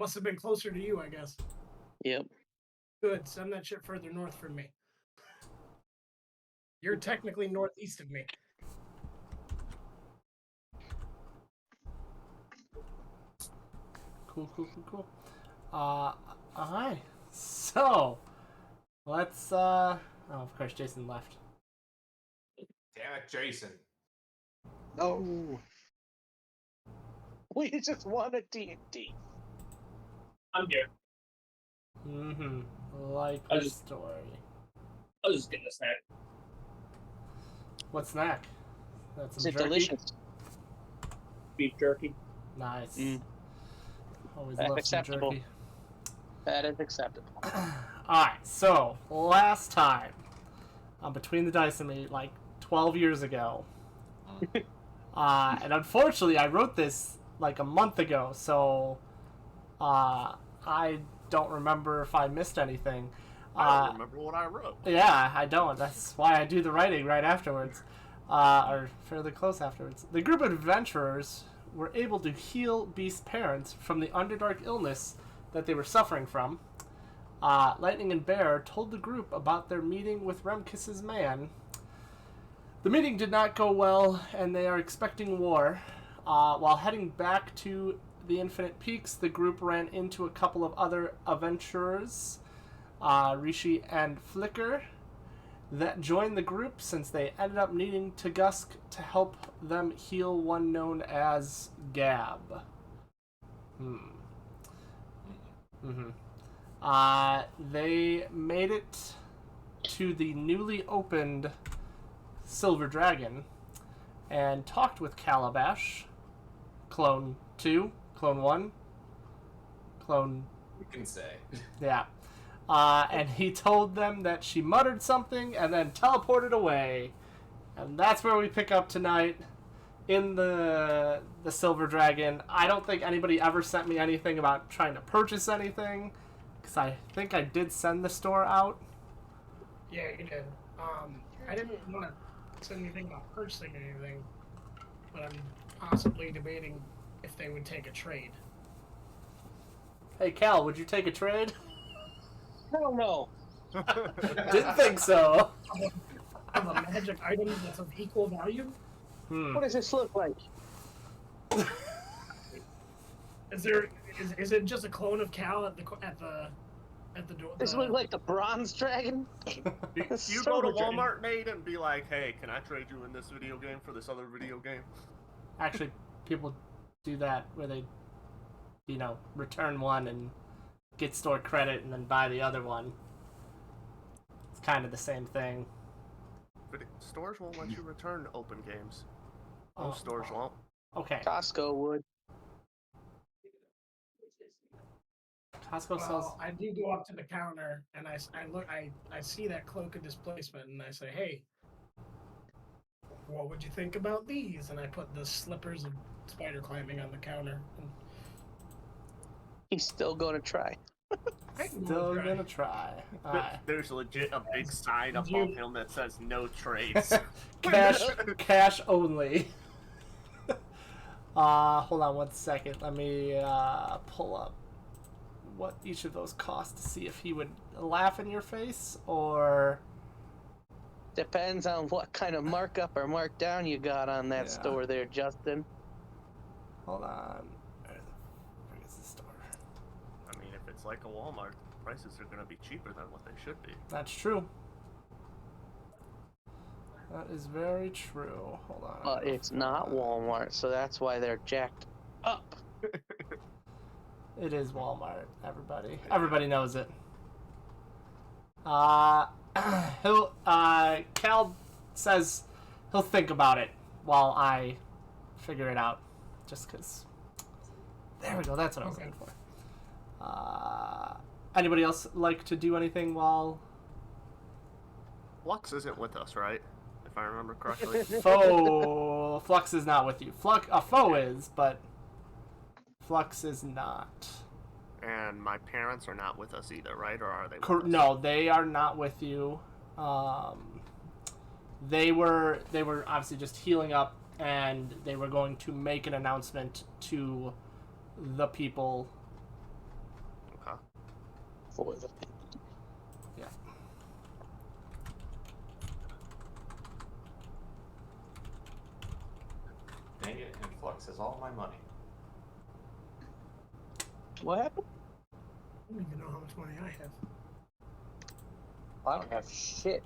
Must have been closer to you, I guess. Yep. Good. Send that shit further north from me. You're technically northeast of me. Cool. Alright. So, let's, oh, of course, Jason left. Damn it, Jason. No. We just won a D&D. I'm here. Mm-hmm. Like I the just- story. I was just getting a snack. What snack? That's Is some it jerky? delicious? Beef jerky. Nice. Mm. Always That's love acceptable. some jerky. That is acceptable. Alright, so, last time, on Between the Dice and Me, like 12 years ago, and unfortunately I wrote this like a month ago, so I don't remember if I missed anything. I don't remember what I wrote. Yeah, I don't. That's why I do the writing right afterwards, or fairly close afterwards. The group of adventurers were able to heal Beast's parents from the Underdark illness that they were suffering from. Lightning and Bear told the group about their meeting with Remkis's man. The meeting did not go well, and they are expecting war. While heading back to the Infinite Peaks, the group ran into a couple of other adventurers, Rishi and Flicker, that joined the group since they ended up needing Tugusk to help them heal one known as Gab. They made it to the newly opened Silver Dragon and talked with Calabash, Clone 2, Clone 1, Clone... You can say. Yeah. And he told them that she muttered something and then teleported away. And that's where we pick up tonight in the Silver Dragon. I don't think anybody ever sent me anything about trying to purchase anything, because I think I did send the store out. Yeah, you did. I didn't want to say anything about purchasing anything, but I'm possibly debating if they would take a trade. Hey, Cal, would you take a trade? Hell no. Didn't think so. Of a magic item that's of equal value? What does this look like? Is it just a clone of Cal at the door? Does it look like the Bronze Dragon? You go to Silver Dragon. Walmart, Nate, and be like, hey, can I trade you in this video game for this other video game? Actually, people do that where they, return one and get store credit and then buy the other one. It's kind of the same thing. But stores won't let you return open games. Oh. Most stores won't. Okay. Costco would. Costco sells... Well, I do go up to the counter and I see that cloak of displacement and I say, hey, what would you think about these? And I put the slippers of spider climbing on the counter. And He's still going to try. Still gonna try. There's legit a big sign Did above you- him that says no trades. Cash only. Hold on one second. Let me pull up what each of those cost to see if he would laugh in your face or... Depends on what kind of markup or markdown you got on that Yeah. store there, Justin. Hold on. Where the frick is the store? I mean, if it's like a Walmart, prices are going to be cheaper than what they should be. That's true. That is very true. Hold on. But it's not Walmart, so that's why they're jacked up. It is Walmart, everybody. Everybody knows it. Cal says he'll think about it while I figure it out. Just because. There we go, that's what I was Okay. looking for. Anybody else like to do anything while... Flux isn't with us, right? If I remember correctly. Flux is not with you. Foe is, but Flux is not. And my parents are not with us either, right? Or are they with us? No, they are not with you. They were obviously just healing up, and they were going to make an announcement to the people for the Yeah. Dang it, Influx has all my money. What happened? I don't even know how much money I have. I don't have shit.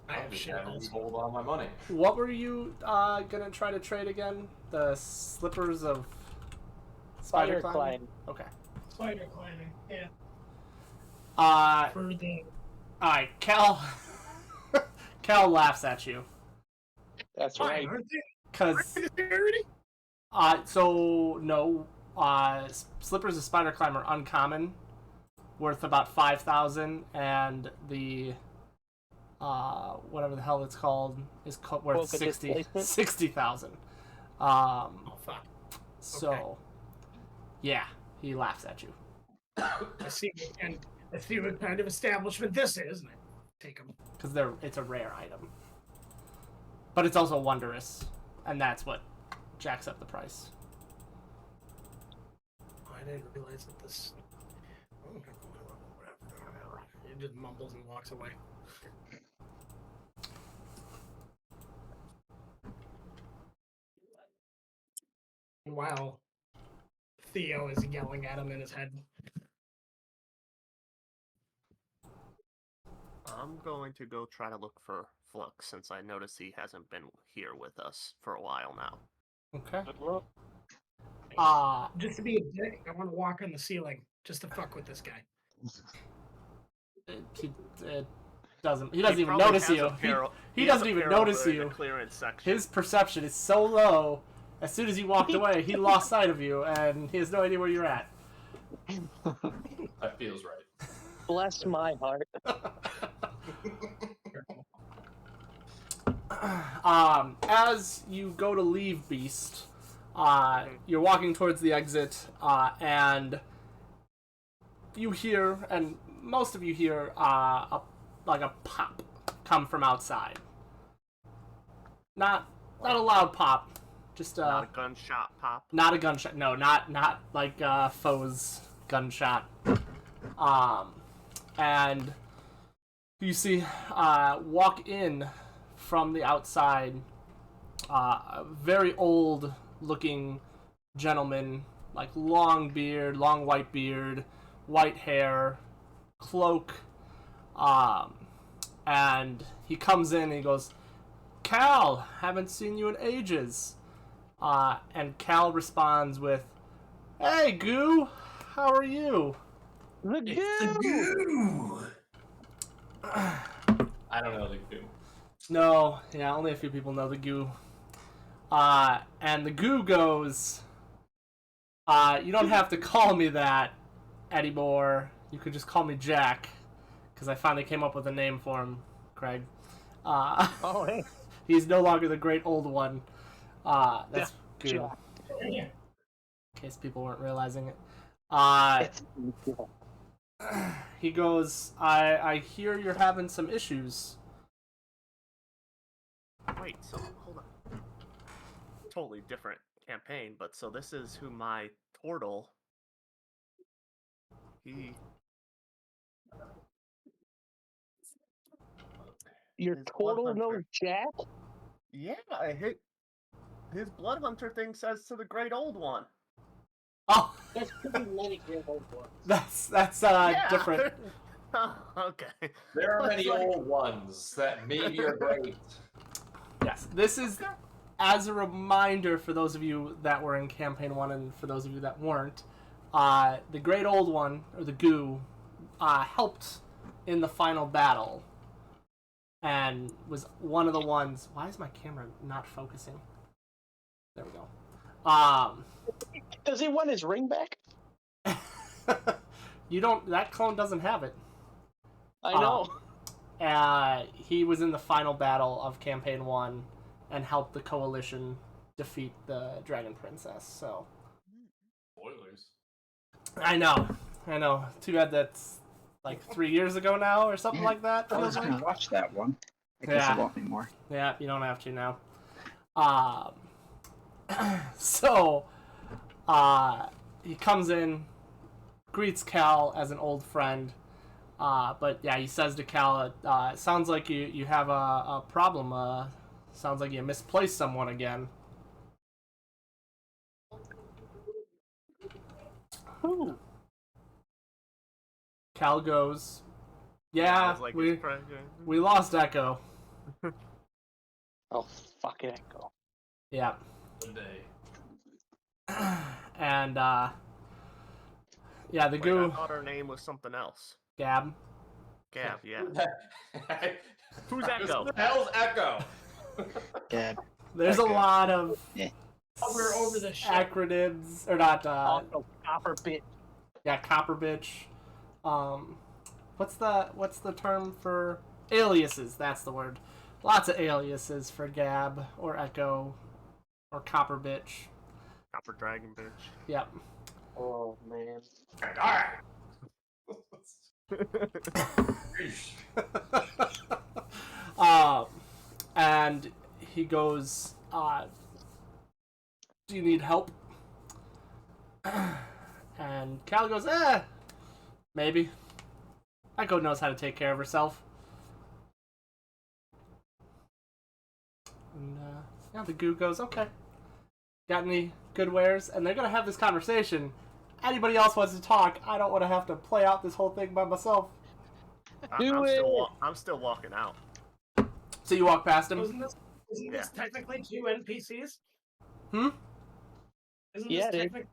I have just shit having you also. hold all my money. What were you gonna try to trade again? The slippers of Spider climb? climb. Okay. Spider climbing, yeah. For the alright, Cal. Cal laughs at you That's fine, right. aren't they? because Security? so no, slippers of spider climb are uncommon, worth about 5,000, and the whatever the hell it's called is worth Cloak of displacement? 60,000. Oh fuck. So Okay. yeah, he laughs at you. I see what kind of establishment this is, and I take them. Because it's a rare item. But it's also wondrous, and that's what jacks up the price. Oh, I didn't realize that this. Whatever. He just mumbles and walks away. Wow. Theo is yelling at him in his head. I'm going to go try to look for Flux since I notice he hasn't been here with us for a while now. Okay. Good luck. Just to be a dick, I want to walk on the ceiling just to fuck with this guy. It doesn't. He doesn't even probably notice has you. a pair- He has doesn't a even pair notice over in you. the clearance section. His perception is so low. As soon as you walked away, he lost sight of you, and he has no idea where you're at. That feels right. Bless my heart. As you go to leave Beast, you're walking towards the exit, and you hear, and most of you hear, a pop come from outside. Not a loud pop, just Not a gunshot pop. not a gunshot. No, not like Foe's gunshot. And you see, walk in from the outside, a very old-looking gentleman, like long beard, long white beard, white hair, cloak, and he comes in and he goes, "Cal, haven't seen you in ages." And Cal responds with, "Hey, Goo, how are you?" The goo! Goo! I don't know the goo. No, yeah, only a few people know the Goo. And the Goo goes, "You don't have to call me that anymore. You could just call me Jack, because I finally came up with a name for him, Craig. Oh, hey. He's no longer the great old one. That's Goo, Jack. in case people weren't realizing it. He goes, I hear you're having some issues." Wait, so hold on. Totally different campaign, but so this is who my turtle. Your His total blood knows hunter. Jack? Yeah, I hit. His blood hunter thing says to the great old one. Oh, There's pretty many great old ones. that's Yeah. different. Oh, okay. There are It's many like- old ones that maybe are great. Yes, this is as a reminder for those of you that were in Campaign 1 and for those of you that weren't. The Great Old One, or the Goo, helped in the final battle and was one of the ones... Why is my camera not focusing? There we go. Does he want his ring back? You don't... That clone doesn't have it. I know. He was in the final battle of Campaign 1 and helped the Coalition defeat the Dragon Princess, so... Spoilers. I know. Too bad that's like 3 years ago now or something like that. I was Feels like. gonna watch that one. I guess Yeah. I won't anymore. Yeah, you don't have to now. So, he comes in, greets Cal as an old friend. But yeah, he says to Cal, it sounds like you have a problem. Sounds like you misplaced someone again. Who? Cal goes, I yeah, was like, we lost Echo. Oh, fucking Echo. Yeah. Good day. And, yeah, the Wait, goo, I thought her name was something else. Gab. Gab, yeah. Who's Who's Echo? Who the hell's Echo? Yeah. There's a lot of We're over the ship. acronyms, or not, Also, Copper Bit. yeah, Copper Bitch. What's the term for aliases? That's the word. Lots of aliases for Gab or Echo or Copper Bitch. Copper Dragon bitch. Yep. Oh, man. Alright. And he goes, do you need help? And Cal goes, maybe. Echo knows how to take care of herself. And, yeah, the goo goes, okay. Got any good wares? And they're gonna have this conversation. Anybody else wants to talk? I don't want to have to play out this whole thing by myself. I'm still walking out. So you walk past him? Isn't this technically 2 NPCs? Hmm? Isn't Yeah, this dude. technically...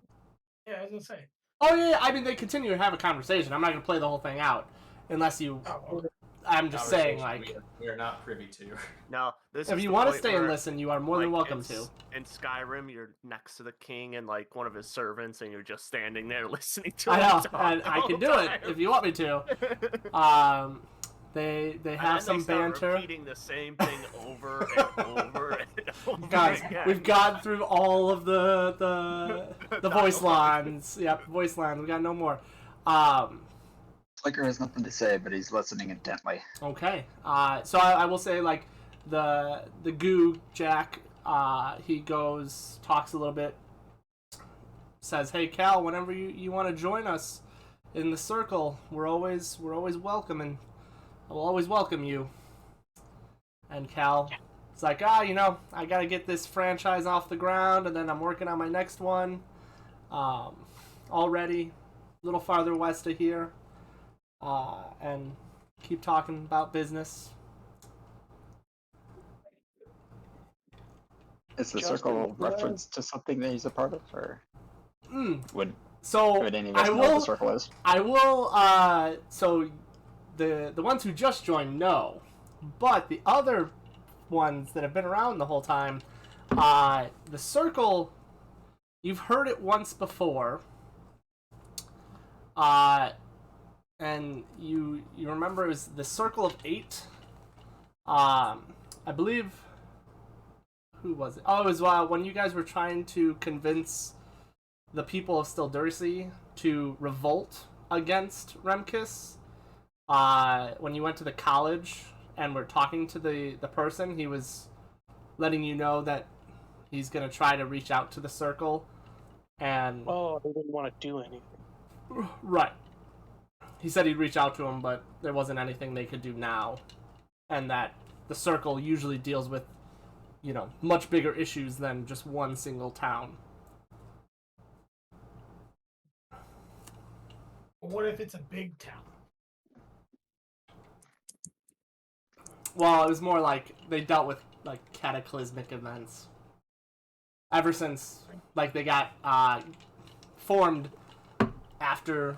Yeah, I was gonna say. Oh yeah, I mean they continue to have a conversation. I'm not gonna play the whole thing out, unless you. Oh, okay. I'm just saying, Conversation like, we are not privy to. No, this if is you the want to point stay and where, listen, you are more than like, welcome to. in Skyrim, you're next to the king and like one of his servants, and you're just standing there listening to I him know, talk and the I whole can do it time. if you want me to. They And have then some they start banter. repeating the same thing over and over and over Guys, again. we've gone through all of the voice lines. Yep, voice lines. We got no more. Slicker has nothing to say, but he's listening intently. Okay. So I will say, like, the goo Jack, he goes, talks a little bit, says, "Hey Cal, whenever you want to join us in the circle, we're always welcome, and I will always welcome you." And Cal, it's like, I gotta get this franchise off the ground, and then I'm working on my next one. Already, a little farther west of here. And keep talking about business. Is the Justin, circle what? reference to something that he's a part of, or would So any of us I know what the will. circle is? I will. So the ones who just joined know, but the other ones that have been around the whole time, the circle, you've heard it once before. And you remember it was the Circle of 8. I believe. Who was it? Oh, it was when you guys were trying to convince the people of Stildercy to revolt against Remkis. When you went to the college and were talking to the person, he was letting you know that he's gonna try to reach out to the circle, and Oh, they didn't want to do anything. right. He said he'd reach out to him, but there wasn't anything they could do now, and that the circle usually deals with, much bigger issues than just one single town. But what if it's a big town? Well, it was more like they dealt with like cataclysmic events. Ever since they got formed after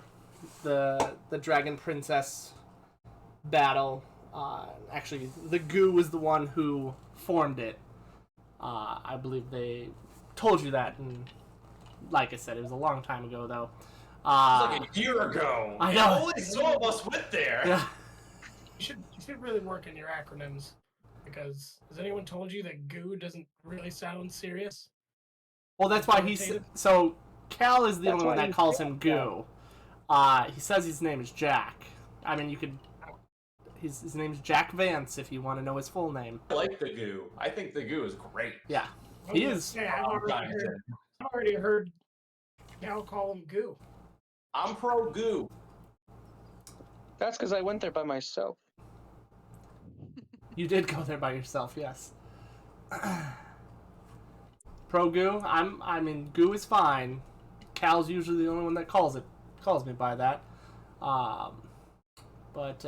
the Dragon Princess battle. Actually, the goo was the one who formed it. I believe they told you that, and like I said, it was a long time ago though. It's like a year ago. I know. And only some of us went there. Yeah. You should really work in your acronyms, because has anyone told you that goo doesn't really sound serious? Well, that's why he's so. Cal is the That's only one why that he's calls Jack, him Goo. He says his name is Jack. I mean, you could. His name's Jack Vance if you want to know his full name. I like the goo. I think the goo is great. Yeah, he is. Yeah, I've already heard Cal call him goo. I'm pro goo. That's because I went there by myself. You did go there by yourself, yes. Pro goo. I mean, goo is fine. Cal's usually the only one that calls me by that. But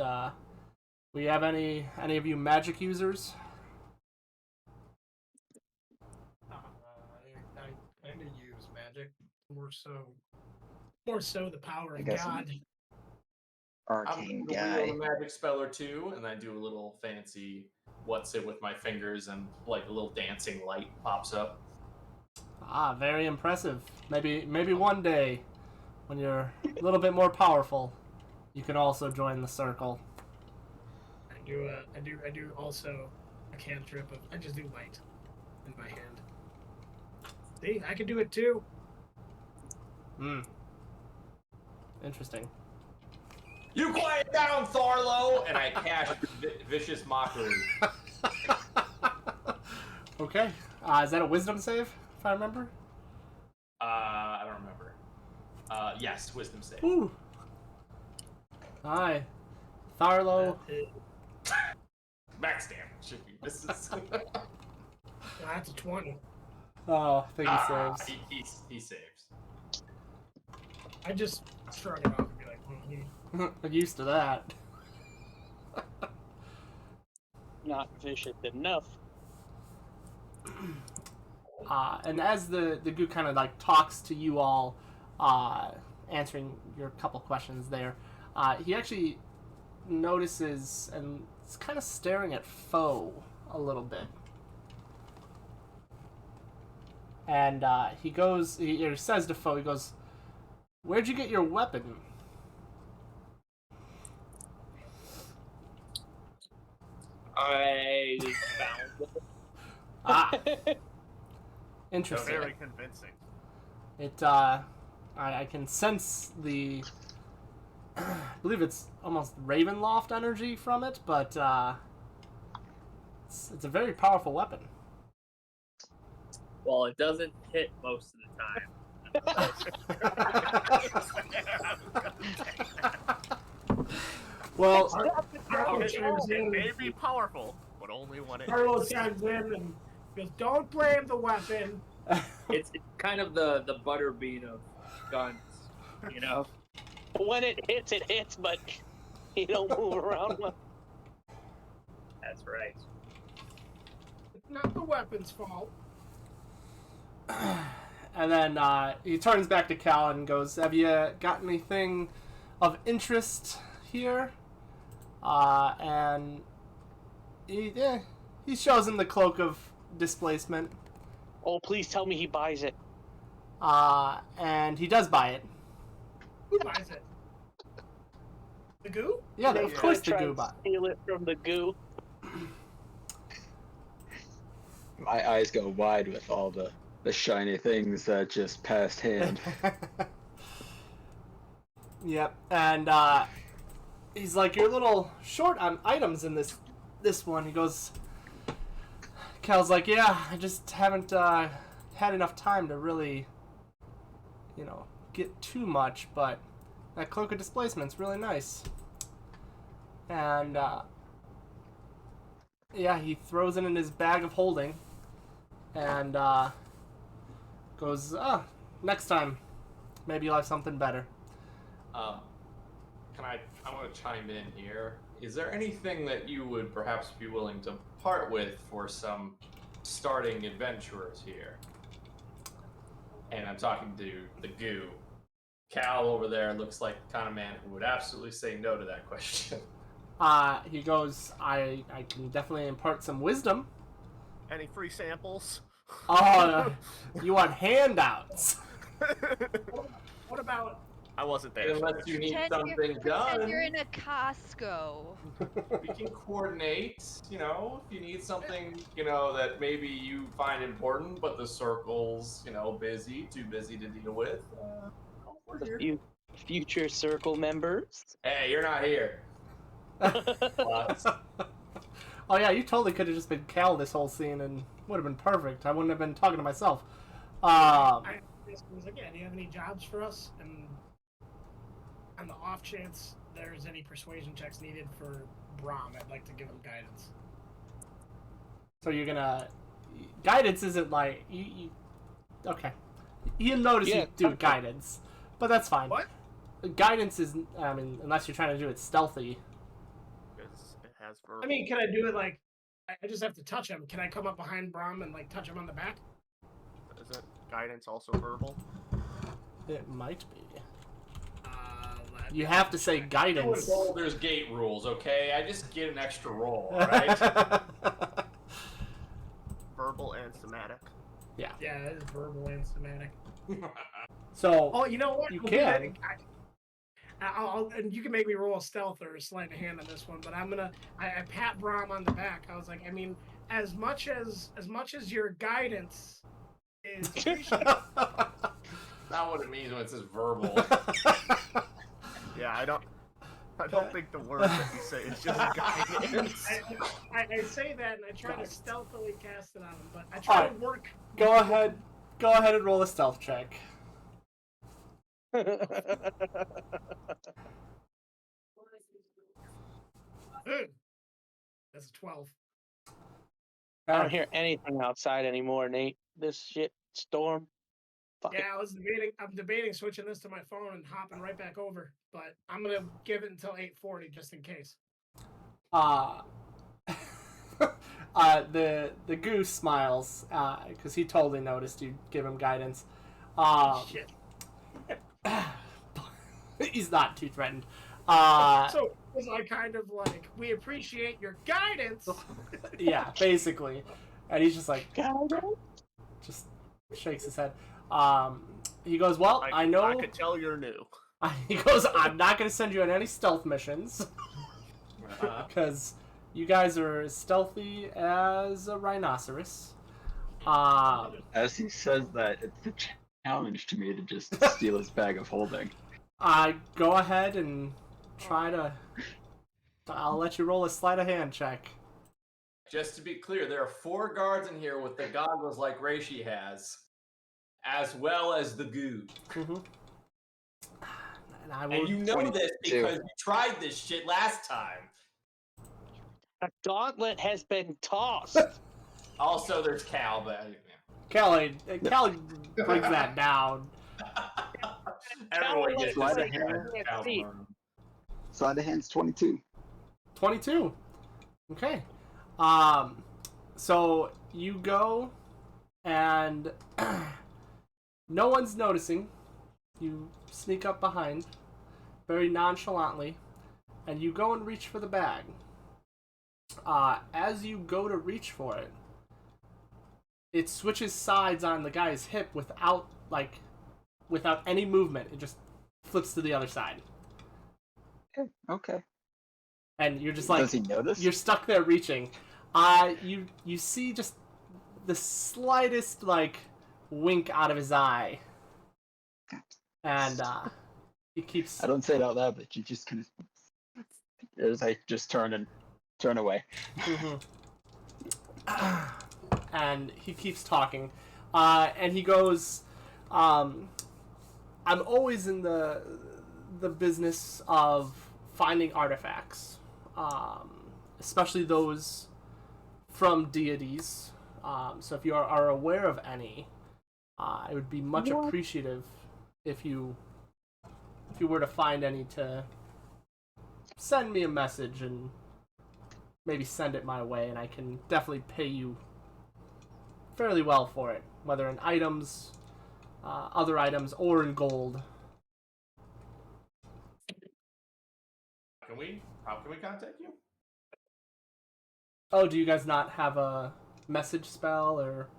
we have any of you magic users? I do use magic more so the power I of guess God. I'm Arcane the guy. wheel magic spell or two, and I do a little fancy what's it with my fingers, and like a little dancing light pops up. Ah, very impressive. Maybe one day, when you're a little bit more powerful, you can also join the circle. I do also a cantrip of I just do light in my hand. See, I can do it too. Interesting. You quiet down, Thorlo! And I cast vicious mockery. Okay. Is that a wisdom save, if I remember? I don't remember. Yes, wisdom save. Ooh. Hi. Tharlo. Max damage should be misses. That's a 20. Oh, I think he saves. He saves. I just shrug it off and be like, I'm used to that. Not vicious enough. And as the goo kind of like talks to you all, answering your couple questions there, he actually notices and is kind of staring at Foe a little bit. And he says to Foe, he goes, "Where'd you get your weapon?" I found it. Ah, interesting. Very convincing. It, I can sense the, I believe it's almost Ravenloft energy from it, but, it's a very powerful weapon. Well, it doesn't hit most of the time. Well, It may be powerful, but only when it. Carlos chimes in and goes, "Don't blame the weapon." It's kind of the butterbean of guns, you know? When it hits, but you don't move around much. That's right. It's not the weapon's fault. and then he turns back to Cal and goes, "Have you got anything of interest here?" And he shows him the cloak of displacement. Oh, please tell me he buys it. And he does buy it. Who buys it? The goo? Yeah, They of course the try goo and buy. steal it from the goo. My eyes go wide with all the shiny things that just passed hand. Yep, and he's like, "You're a little short on items in this one." He goes, Cal's like, "Yeah, I just haven't had enough time to really, get too much, but that cloak of displacement's really nice." And yeah, he throws it in his bag of holding, and goes, "Next time, maybe you'll have something better." I want to chime in here. Is there anything that you would perhaps be willing to part with for some starting adventurers here? And I'm talking to the goo. Cal over there looks like the kind of man who would absolutely say no to that question. He goes, I can definitely impart some wisdom. Any free samples? Oh, you want handouts? What about I wasn't there. Unless you need Pretend something pretend done, you're in a Costco. we can coordinate. If you need something, that maybe you find important, but the circle's, too busy to deal with. We're here. Future circle members. Hey, you're not here. Oh yeah, you totally could have just been Cal this whole scene and would have been perfect. I wouldn't have been talking to myself. I was like, "Yeah, do you have any jobs for us?" And on the off chance there's any persuasion checks needed for Brahm, I'd like to give him guidance. So you're gonna guidance isn't like you okay. He'll notice Yeah, you do guidance, but that's fine. What? Guidance is, I mean, unless you're trying to do it stealthy. Because it has verbal. I mean, can I do it like I just have to touch him? Can I come up behind Brahm and like touch him on the back? Isn't guidance also verbal? It might be. Let You me have to say check. guidance. Baldur's Gate rules, okay? I just get an extra roll, alright? Verbal and somatic. Yeah, that is verbal and somatic. So Oh, you know what? You We'll do that. can. And you can make me roll a stealth or a sleight of hand on this one, but I pat Brahm on the back. I was like, I mean, as much as your guidance is appreciated, Not what it means when it says verbal. Yeah, I don't think the word that you say is just guidance. I say that and I try to stealthily cast it on him, but I try to work. go ahead and roll a stealth check. That's a 12. I don't hear anything outside anymore, Nate. This shit storm. Fuck it. Yeah, I'm debating switching this to my phone and hopping right back over, but I'm gonna give it until 8:40 just in case. The goose smiles because he totally noticed you give him guidance. Shit. He's not too threatened. So was I kind of like, we appreciate your guidance. Yeah, basically, and he's just like, just shakes his head. He goes, well, I know. I could tell you're new. He goes, I'm not going to send you on any stealth missions because you guys are as stealthy as a rhinoceros. As he says that, it's a challenge to me to just steal his bag of holding. Go ahead and try to. I'll let you roll a sleight of hand check. Just to be clear, there are 4 guards in here with the goggles like Reishi has, as well as the goo. Mm-hmm. And you know this because you tried this shit last time. A gauntlet has been tossed. Also, there's Cal, but Kelly brings that down. everyone gets Sleight this. of hand. Cal See. burn. Sleight of hand's 22. 22. Okay. So you go and no one's noticing. You sneak up behind very nonchalantly and you go and reach for the bag. As you go to reach for it, it switches sides on the guy's hip without any movement. It just flips to the other side. Okay. And you're just like, Does he notice? you're stuck there reaching. You see just the slightest wink out of his eye, and he keeps. I don't say it out loud, but you just kind of. As I just turn away. And he keeps talking, and he goes, "I'm always in the business of finding artifacts, especially those from deities. So if you are aware of any, I would be much appreciative if you were to find any to send me a message and maybe send it my way, and I can definitely pay you fairly well for it, whether in items, other items, or in gold." How can we contact you? Oh, do you guys not have a message spell or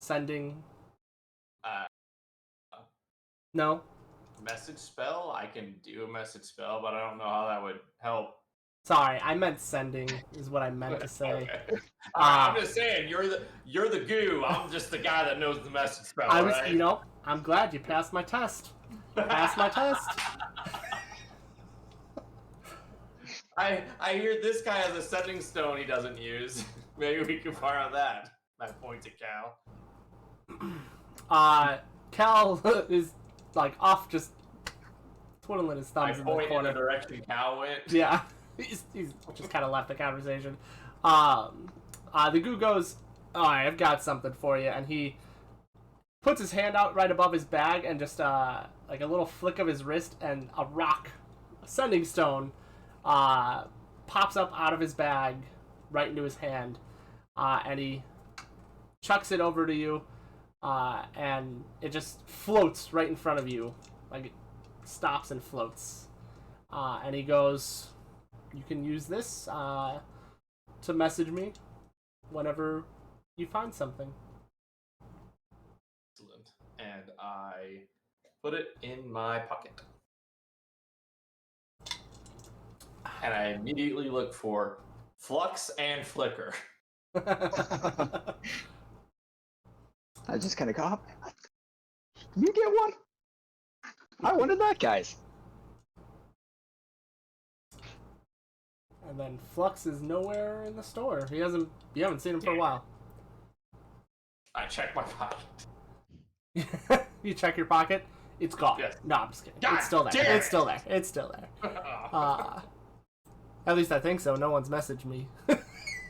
sending? No? Message spell? I can do a message spell, but I don't know how that would help. Sorry, I meant sending is what I meant to say. Okay. I'm just saying, you're the goo. I'm just the guy that knows the message spell. I was, right? I'm glad you passed my test. Passed my test. I hear this guy has a sending stone he doesn't use. Maybe we can borrow that. I point to Cal. Cal is off just twiddling his I thumbs in the point in the corner. direction Cal went. Yeah, he's just kind of left the conversation. The goo goes, "All right, I've got something for you," and he puts his hand out right above his bag, and just like a little flick of his wrist, and a rock, a sending stone, pops up out of his bag right into his hand, and he chucks it over to you, and it just floats right in front of you, like it stops and floats, and he goes, "You can use this to message me whenever you find something." Excellent. And I put it in my pocket. And I immediately look for Flux and Flicker. I just kind of go, you get one? I wanted that, guys. And then Flux is nowhere in the store. You haven't seen him for a while. I check my pocket. You check your pocket, it's gone. Yes. No, I'm just kidding. God It's still there. damn It's still there. It's still there. At least I think so. No one's messaged me. They're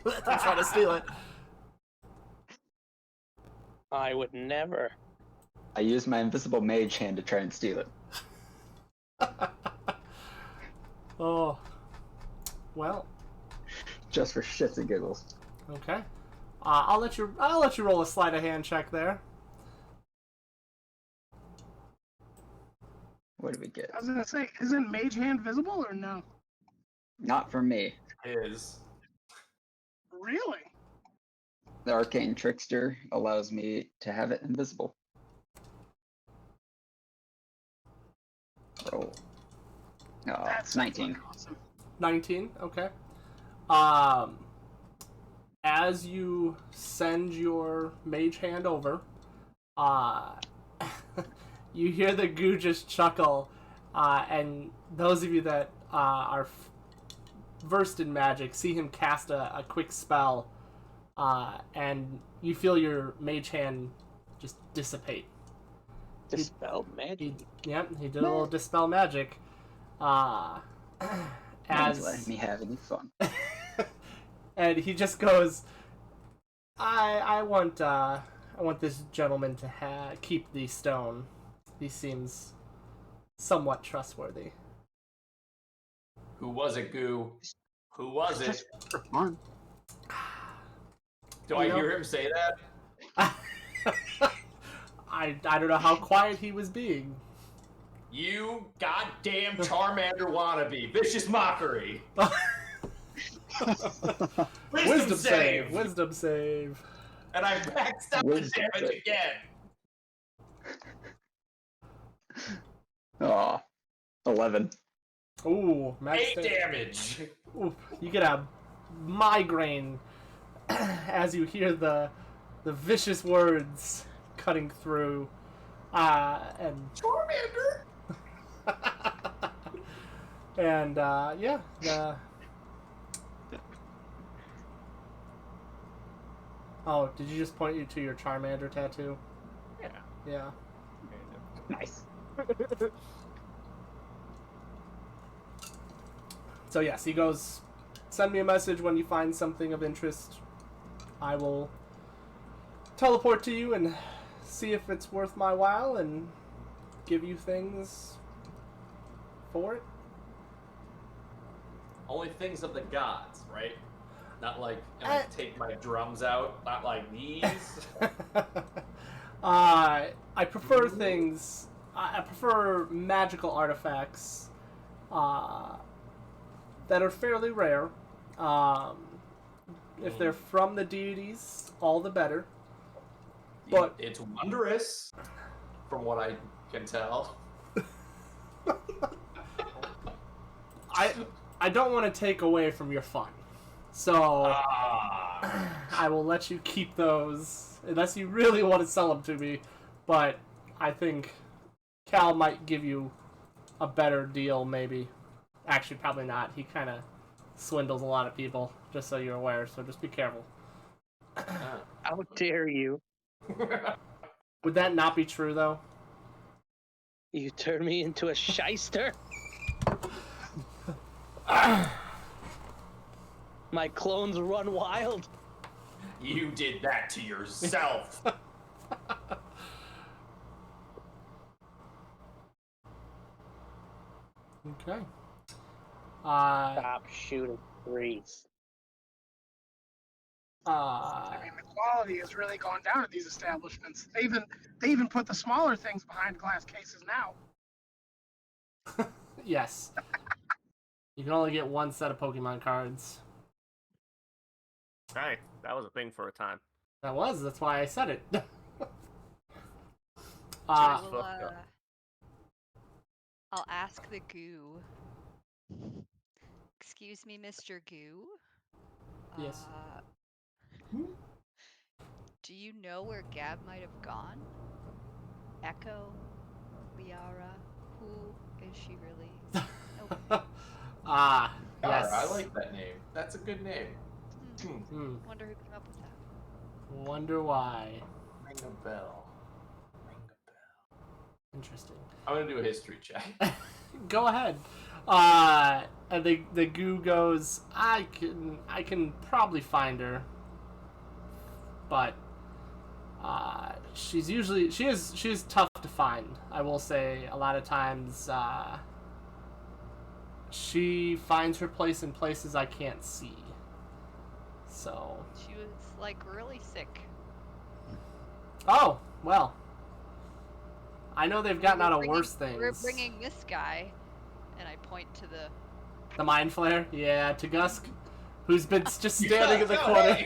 trying to steal it. I would never. I used my invisible mage hand to try and steal it. Oh. Well, Just for shits and giggles. okay. I'll let you roll a sleight of hand check there. What did we get? I was gonna say, isn't Mage Hand visible or no? Not for me. Is Really? The Arcane Trickster allows me to have it invisible. Roll. Oh, That's 19. awesome. 19, okay. As you send your mage hand over, you hear the goo just chuckle, and those of you that are versed in magic see him cast a quick spell, and you feel your mage hand just dissipate. Dispel magic. He did a little dispel magic. As As letting me have any fun. and he just goes, I want this gentleman to keep the stone. He seems somewhat trustworthy. who was it, Goo? Who was it? Just for fun. Do I hear him say that? I don't know how quiet he was being. You goddamn Charmander wannabe. Vicious mockery. Wisdom save. Wisdom save. And I maxed out the Wisdom damage save. again. Aw. 11. Ooh, max 8 damage. Ooh, you get a migraine as you hear the vicious words cutting through, and Charmander. and yeah. Oh, did you just point you to your Charmander tattoo? Yeah. Yeah. Nice. So yes, he goes, send me a message when you find something of interest. I will teleport to you and see if it's worth my while and give you things for it. Only things of the gods, right? Not like, take my drums out. Not like these. I prefer things. I prefer magical artifacts that are fairly rare. If they're from the deities, all the better. But it's wondrous, from what I can tell. I don't want to take away from your fun, so I will let you keep those unless you really want to sell them to me. But I think Cal might give you a better deal, maybe. Actually, probably not. He kind of swindles a lot of people, just so you're aware. So just be careful. How dare you? Would that not be true, though? You turn me into a shyster? My clones run wild. You did that to yourself. Okay. Stop shooting threes. I mean, the quality has really gone down at these establishments. They even put the smaller things behind glass cases now. Yes. You can only get one set of Pokemon cards. Hey, that was a thing for a time. That's why I said it. I Just will, fucked up. I'll ask the goo. Excuse me, Mr. Goo. Yes. Do you know where Gab might have gone? Echo? Liara? Who is she really? Nope. Yes. I like that name. That's a good name. Wonder who came up with that. Wonder why. Ring a bell. Ring a bell. Interesting. I'm gonna do a history check. Go ahead. And the goo goes, I can probably find her, but she is tough to find. I will say a lot of times she finds her place in places I can't see. So. She was like really sick. Oh well. I know they've gotten out of worse things. We're bringing this guy, and I point to the Mind Flayer? Yeah, to Gusk, who's been just standing in the corner.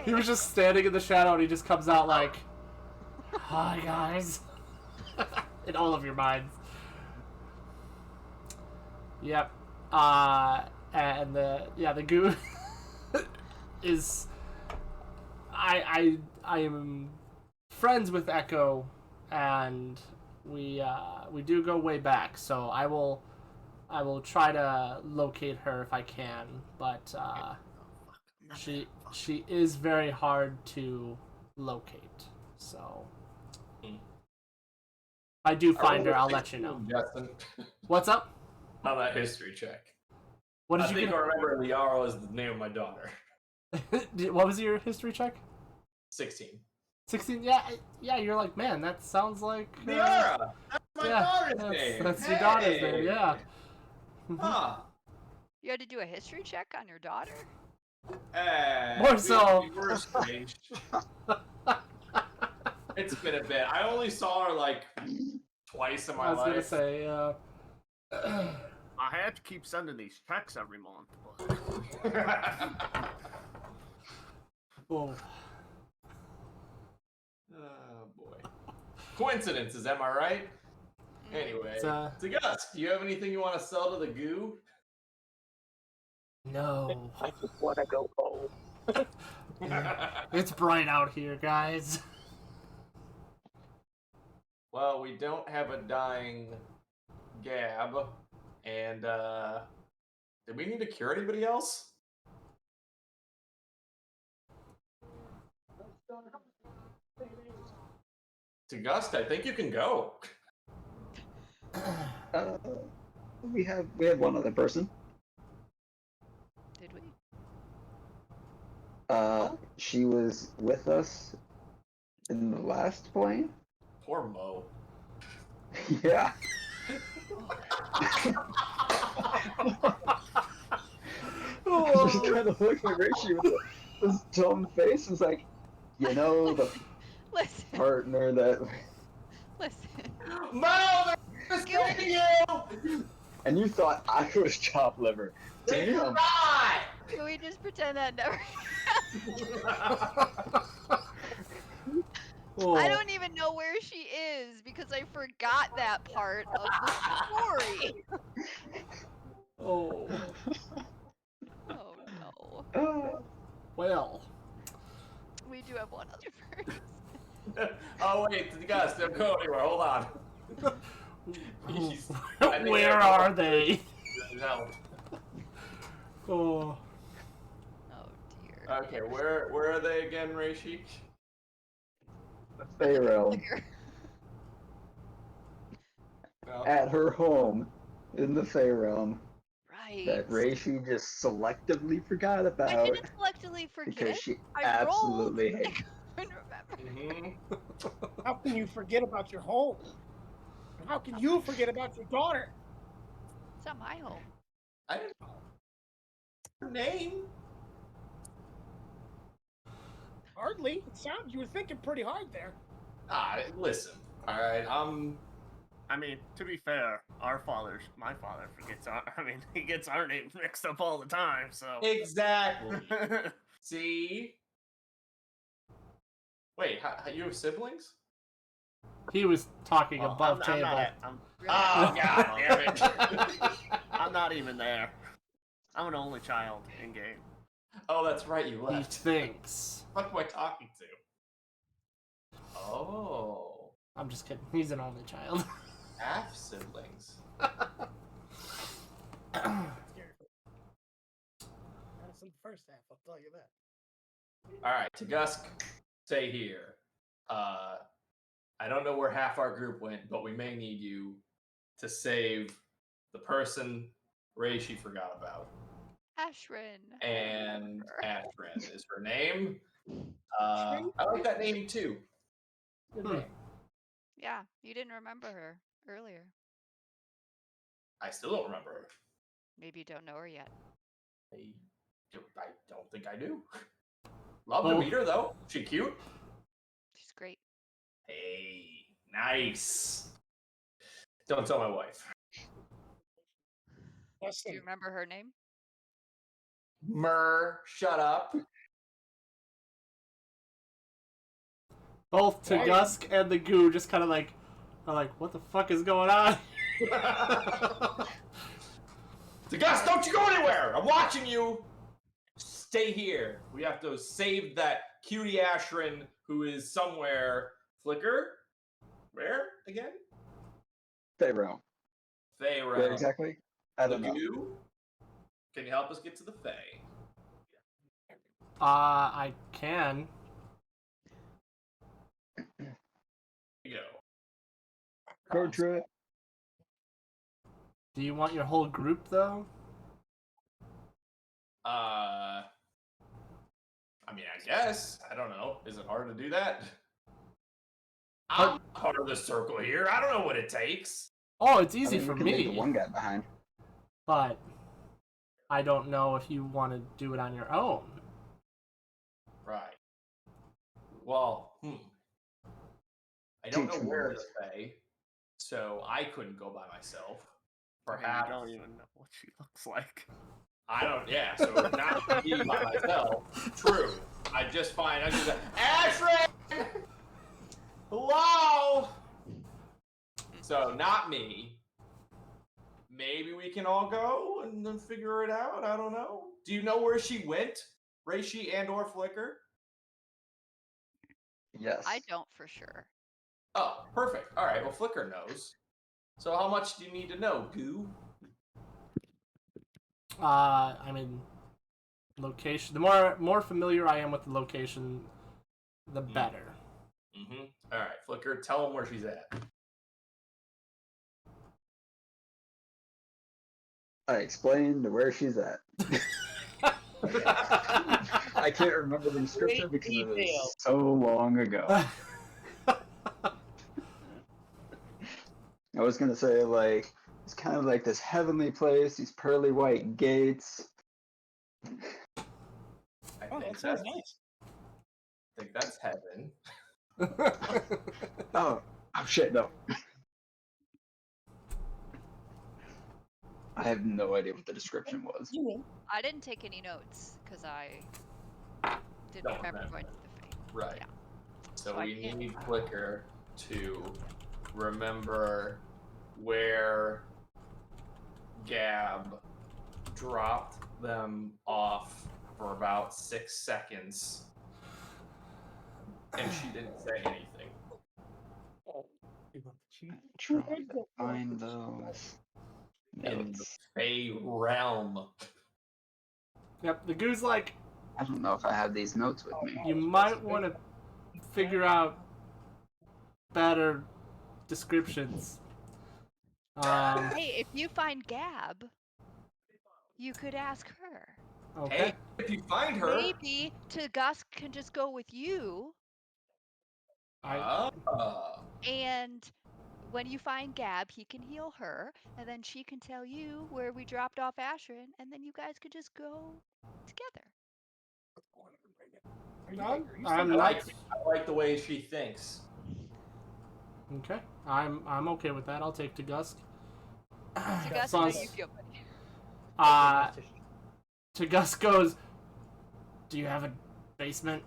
He was just standing in the shadow, and he just comes out like, "Hi guys," in all of your minds. Yep. And the goo is. I am friends with Echo, and we do go way back. So I will try to locate her if I can, but she is very hard to locate. So if I do find her, I'll let you know. Justin, What's up? on that history check. What I did you think get? I remember Liara is the name of my daughter. What was your history check? 16. 16. Yeah. You're like, man, that sounds like Liara! That's my daughter's that's, name! That's your daughter's name. Yeah. Huh. You had to do a history check on your daughter? More so. We were estranged. It's been a bit. I only saw her like twice in my I was gonna life. say. I have to keep sending these checks every month. Oh. Oh boy. Coincidences, am I right? Anyway, to Gus, do you have anything you want to sell to the goo? No. I just want to go home. It's bright out here, guys. Well, we don't have a dying Gab, and did we need to cure anybody else? To Gust, I think you can go. We have one other person. Did we? She was with us in the last plane. Poor Mo. Yeah. I was just kind of looking at Rishi with this dumb face. It's like, you know, the Listen, partner that. listen. Mo, they're mistreating you! And you thought I was chopped liver. Take your Damn. ride! Can we just pretend that never? Oh. I don't even know where she is because I forgot that part of the story. Oh. Oh no. Well. We do have one other person. Oh wait, Gus, don't go anywhere. Hold on. Where are they? No. Oh. Oh dear. Okay, where are they again, Reishi? Pharaoh. Liquor. at her home in the Fey Realm Right. that Reishi just selectively forgot I about didn't selectively forget because it. she I absolutely rolled. hates. I couldn't remember. Mhm. How can you forget about your home? How can you forget about your daughter? It's not my home. I didn't know her name. Hardly. It sounds you were thinking pretty hard there. Listen. All right, I mean, to be fair, my father forgets our. I mean, he gets our names mixed up all the time. So exactly. See? Wait, you have siblings? He was talking Well, above I'm table. not, I'm, Really? Oh, god damn it. I'm not even there. I'm an only child in game. Oh, that's right, you He left. thinks. What am I talking to? Oh, I'm just kidding. He's an only child. half siblings. That's in the first half, I'll tell you that. All right, Tugusk, stay here. I don't know where half our group went, but we may need you to save the person Reishi forgot about. Ashrin. And Ashrin is her name. Ashrin? I like that name too. Good Hmm. name. Yeah, you didn't remember her earlier. I still don't remember her. Maybe you don't know her yet. I don't think I do. Love to Oh. meet her though. She cute. She's great. Hey, nice. Don't tell my wife. Do Listen, you remember her name? Shut up. Both Right. Tugusk and the goo just kind of like are like, what the fuck is going on? Gus, don't you go anywhere! I'm watching you! Stay here. We have to save that cutie Ashrin who is somewhere. Flicker? Where again? Fey Realm. Fey Where realm. exactly? I The don't know. goo? Can you help us get to the Fey? I can. Here you go. Go through it. Do you want your whole group though? I mean, I guess. I don't know. Is it hard to do that? I'm part of the circle here. I don't know what it takes. Oh, it's I easy mean, for we can leave me. the one guy behind. But I don't know if you want to do it on your own. Right. Well, I don't know Teach where me. to Fey, so I couldn't go by myself. I mean, Perhaps. you don't even know what she looks like. I don't. Yeah. So not me by myself. True. I just Ashrin. Hello. So not me. Maybe we can all go and then figure it out. I don't know. Do you know where she went, Reishi and/or Flicker? Yes. I don't for sure. Oh, perfect. All right. Well, Flicker knows. So how much do you need to know, Goo? I mean, location. The more familiar I am with the location, the better. Mm-hmm. All right, Flicker, tell him where she's at. I explained where she's at. I can't remember the description Great because it detail. was so long ago. I was gonna say like it's kind of like this heavenly place, these pearly white gates. I oh, think that sounds that's, nice. I think that's heaven. Oh shit, no. I have no idea what the description was. I didn't take any notes because I didn't Don't remember remember. going to the Fae. Right. Yeah. So So I we can't- need Flicker to remember where Gab dropped them off for about 6 seconds. And she didn't say anything. Trying to find those In the notes. Fey realm. Yep, the goo's like, I don't know if I have these notes with me. you might want to figure out better descriptions. Hey, if you find Gab, you could ask her. Okay. Hey, if you find her. Maybe Tugusk can just go with you, and when you find Gab, he can heal her, and then she can tell you where we dropped off Ashrin, and then you guys could just go together. I'm I not. like the way she thinks. Okay. I'm okay with that. I'll take Tugusk. Tugusk, As how long do as- you feel, buddy? Tugusk goes, do you have a basement?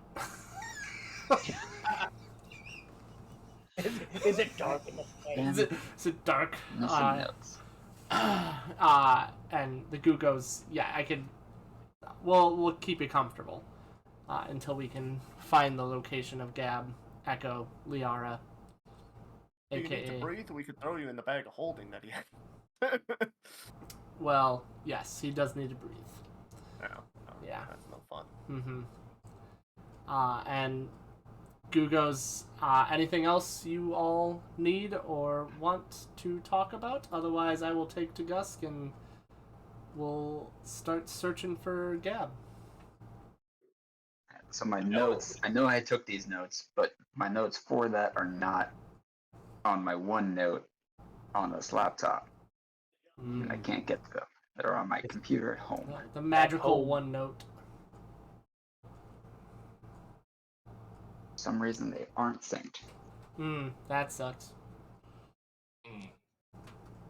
Is it dark in the place? Is it dark? Missing notes. And the goo goes, yeah, I can. We'll keep you comfortable until we can find the location of Gab, Echo, Liara, Do you need to aka. breathe? We could throw you in the bag of holding that he had. Well, yes, he does need to breathe. No, Yeah. that's no fun. Mm-hmm. And Goo goes, anything else you all need or want to talk about? Otherwise, I will take Tugusk and we'll start searching for Gab. So my notes, I know I took these notes, but my notes for that are not on my OneNote on this laptop. And I can't get them. They're on my computer at home. The magical home. OneNote. For some reason they aren't synced. That sucks.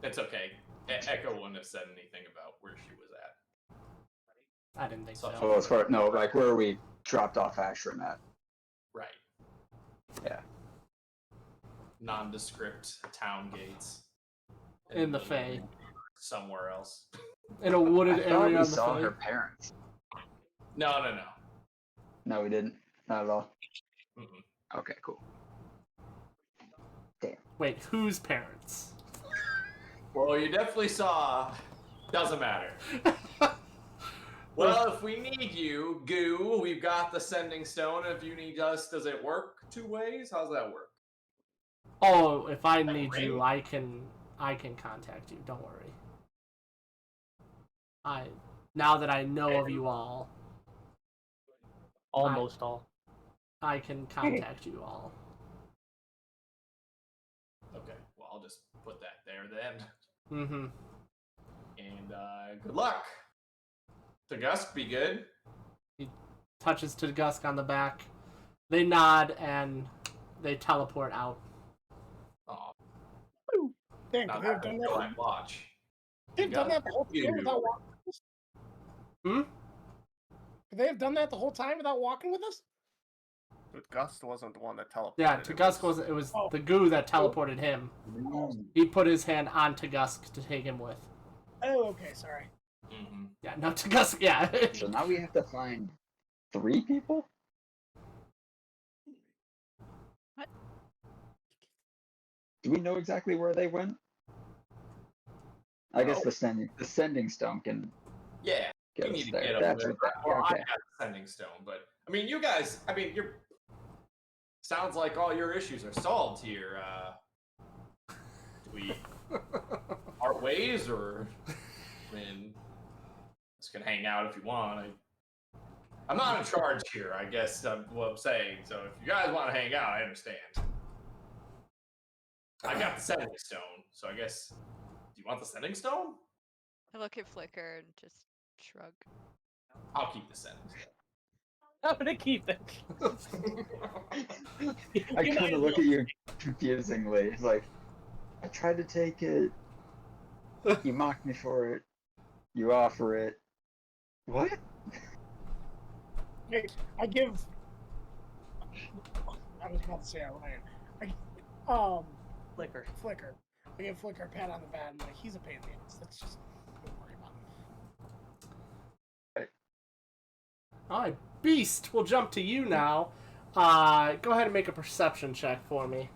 It's okay. Echo wouldn't have said anything about where she was at. I didn't think so. So as far no, like where we dropped off Ashram at. Right. Yeah. Nondescript town gates. In the Fae. Somewhere else. In a wooded I thought area we on the saw Fae. her parents. No. No, we didn't. Not at all. Mm-mm. Okay, cool. Wait, whose parents? Well, you definitely saw. Doesn't matter. Well, if we need you, Goo, we've got the sending stone. If you need us, does it work 2 ways? How's that work? Oh, if I need ring? you, I can contact you. Don't worry. Now that I know of you all, Almost all. I can contact you all. Okay, well, I'll just put that there then. Mm-hmm. And good luck. Tugusk, be good. Touches Tugusk on the back. They nod and they teleport out. Aw, Dang, now could they have that's done until that? I watch. They've done that the whole You. time without walking with us? Hmm? Could they have done that the whole time without walking with us? But Gust wasn't the one that teleported. Yeah, it Tugusk was. It was the goo that teleported him. He put his hand on Tugusk to take him with. Oh, okay, sorry. Mm-hmm. Yeah, no Tugusk. Yeah. So now we have to find 3 people? What? Do we know exactly where they went? I guess No. the sending stone can Yeah, get you us need to there. get up That's there. what Well, I okay. got the sending stone, but I mean, you guys. I mean, you're. Sounds like all your issues are solved here. Do we part ways, or I mean, just can hang out if you want. I'm not in charge here, I guess. What I'm saying. So if you guys want to hang out, I understand. I got the sending stone, so I guess. Do you want the sending stone? I look at Flicker and just shrug. I'll keep the sending stone. I'm gonna keep it. I kind of look at you confusingly. It's like, I tried to take it. You mocked me for it. You offer it. What? I give. I was about to say Orion. Flicker. Flicker. I give Flicker a pat on the back and like he's a pain in the ass. Let's just don't worry about him. Alright, Beast, we'll jump to you now. Go ahead and make a perception check for me.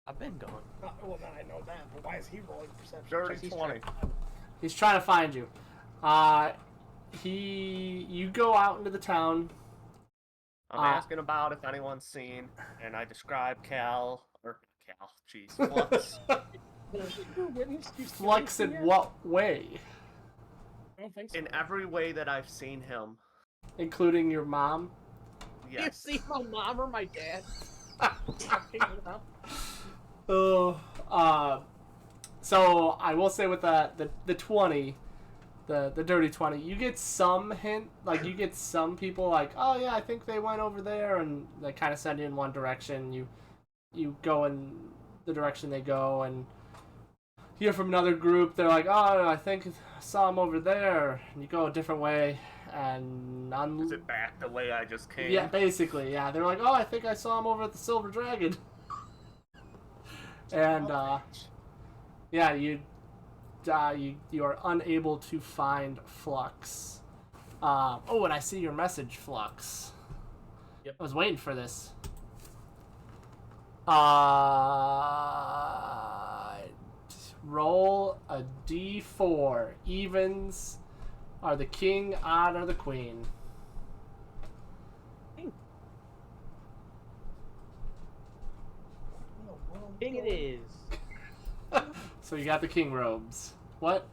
I've been gone. Well, now I know that, but why is he rolling perception? Dirty checks? He's 20. He's trying to find you. You go out into the town. I'm asking about if anyone's seen, and I describe Cal, or Cal. Jeez, Flux. Flux in what way? I don't think so. In every way that I've seen him, Including your mom? yes. You see my mom or my dad? Oh, so I will say with the 20, the dirty 20, you get some hint, like you get some people like, oh yeah, I think they went over there, and they kind of send you in one direction. You go in the direction they go, and hear from another group. They're like, oh, I think I saw them over there, and you go a different way, and Is it back the way I just came? yeah, basically, yeah. They're like, oh, I think I saw him over at the Silver Dragon. And, yeah, you are unable to find Flux. Oh, and I see your message, Flux. Yep. I was waiting for this. Roll a d4. Evens are the king, odd are the queen. King it is. So you got the king robes. What?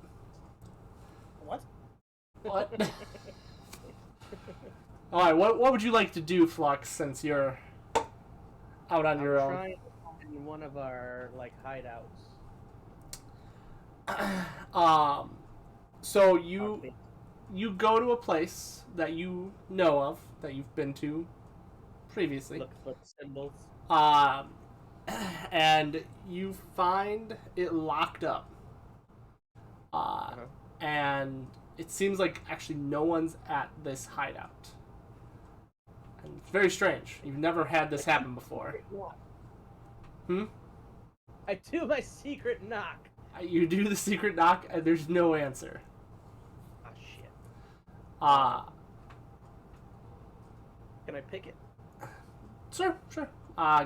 What? What? Alright, what would you like to do, Flux, since you're out on your own? I'm trying to find one of our hideouts. So you go to a place that you know of, that you've been to previously. Look for symbols. And you find it locked up. And it seems like actually no one's at this hideout. And it's very strange. You've never had this happen before. I do my secret knock. You do the secret knock, and there's no answer. Oh shit. Can I pick it? Sure.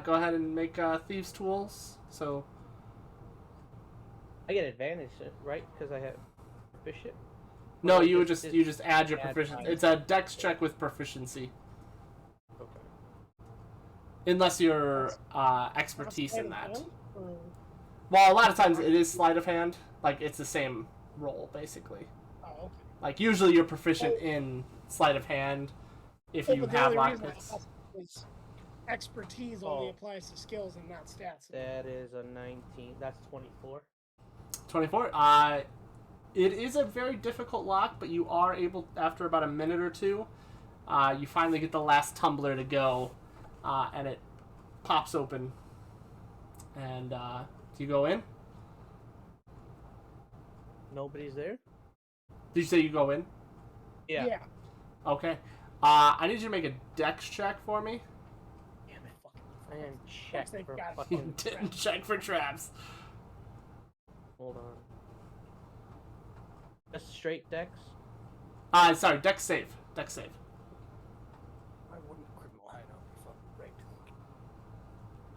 Go ahead and make thieves' tools. So I get advantage, right? Because I have proficient. no, Or you would just- you just add your add proficiency. mine. It's a dex check with proficiency, Okay. unless you're expertise in that. Well, a lot of times it is sleight of hand. Like it's the same roll basically. Oh, okay. Like usually you're proficient in sleight of hand if you But the have only reason I lockpicks. asked is expertise only applies to skills and not stats. That is a 19. That's 24. 24. It is a very difficult lock, but you are able, after about a minute or two, you finally get the last tumbler to go, and it pops open. And do you go in? Nobody's there? Did you say you go in? Yeah. Okay. I need you to make a dex check for me. Damn it. I didn't check they've for got it. You fucking didn't check for traps. Hold on. Just straight dex? Sorry, dex save. Dex save. I wouldn't criminal hideout be fucking great.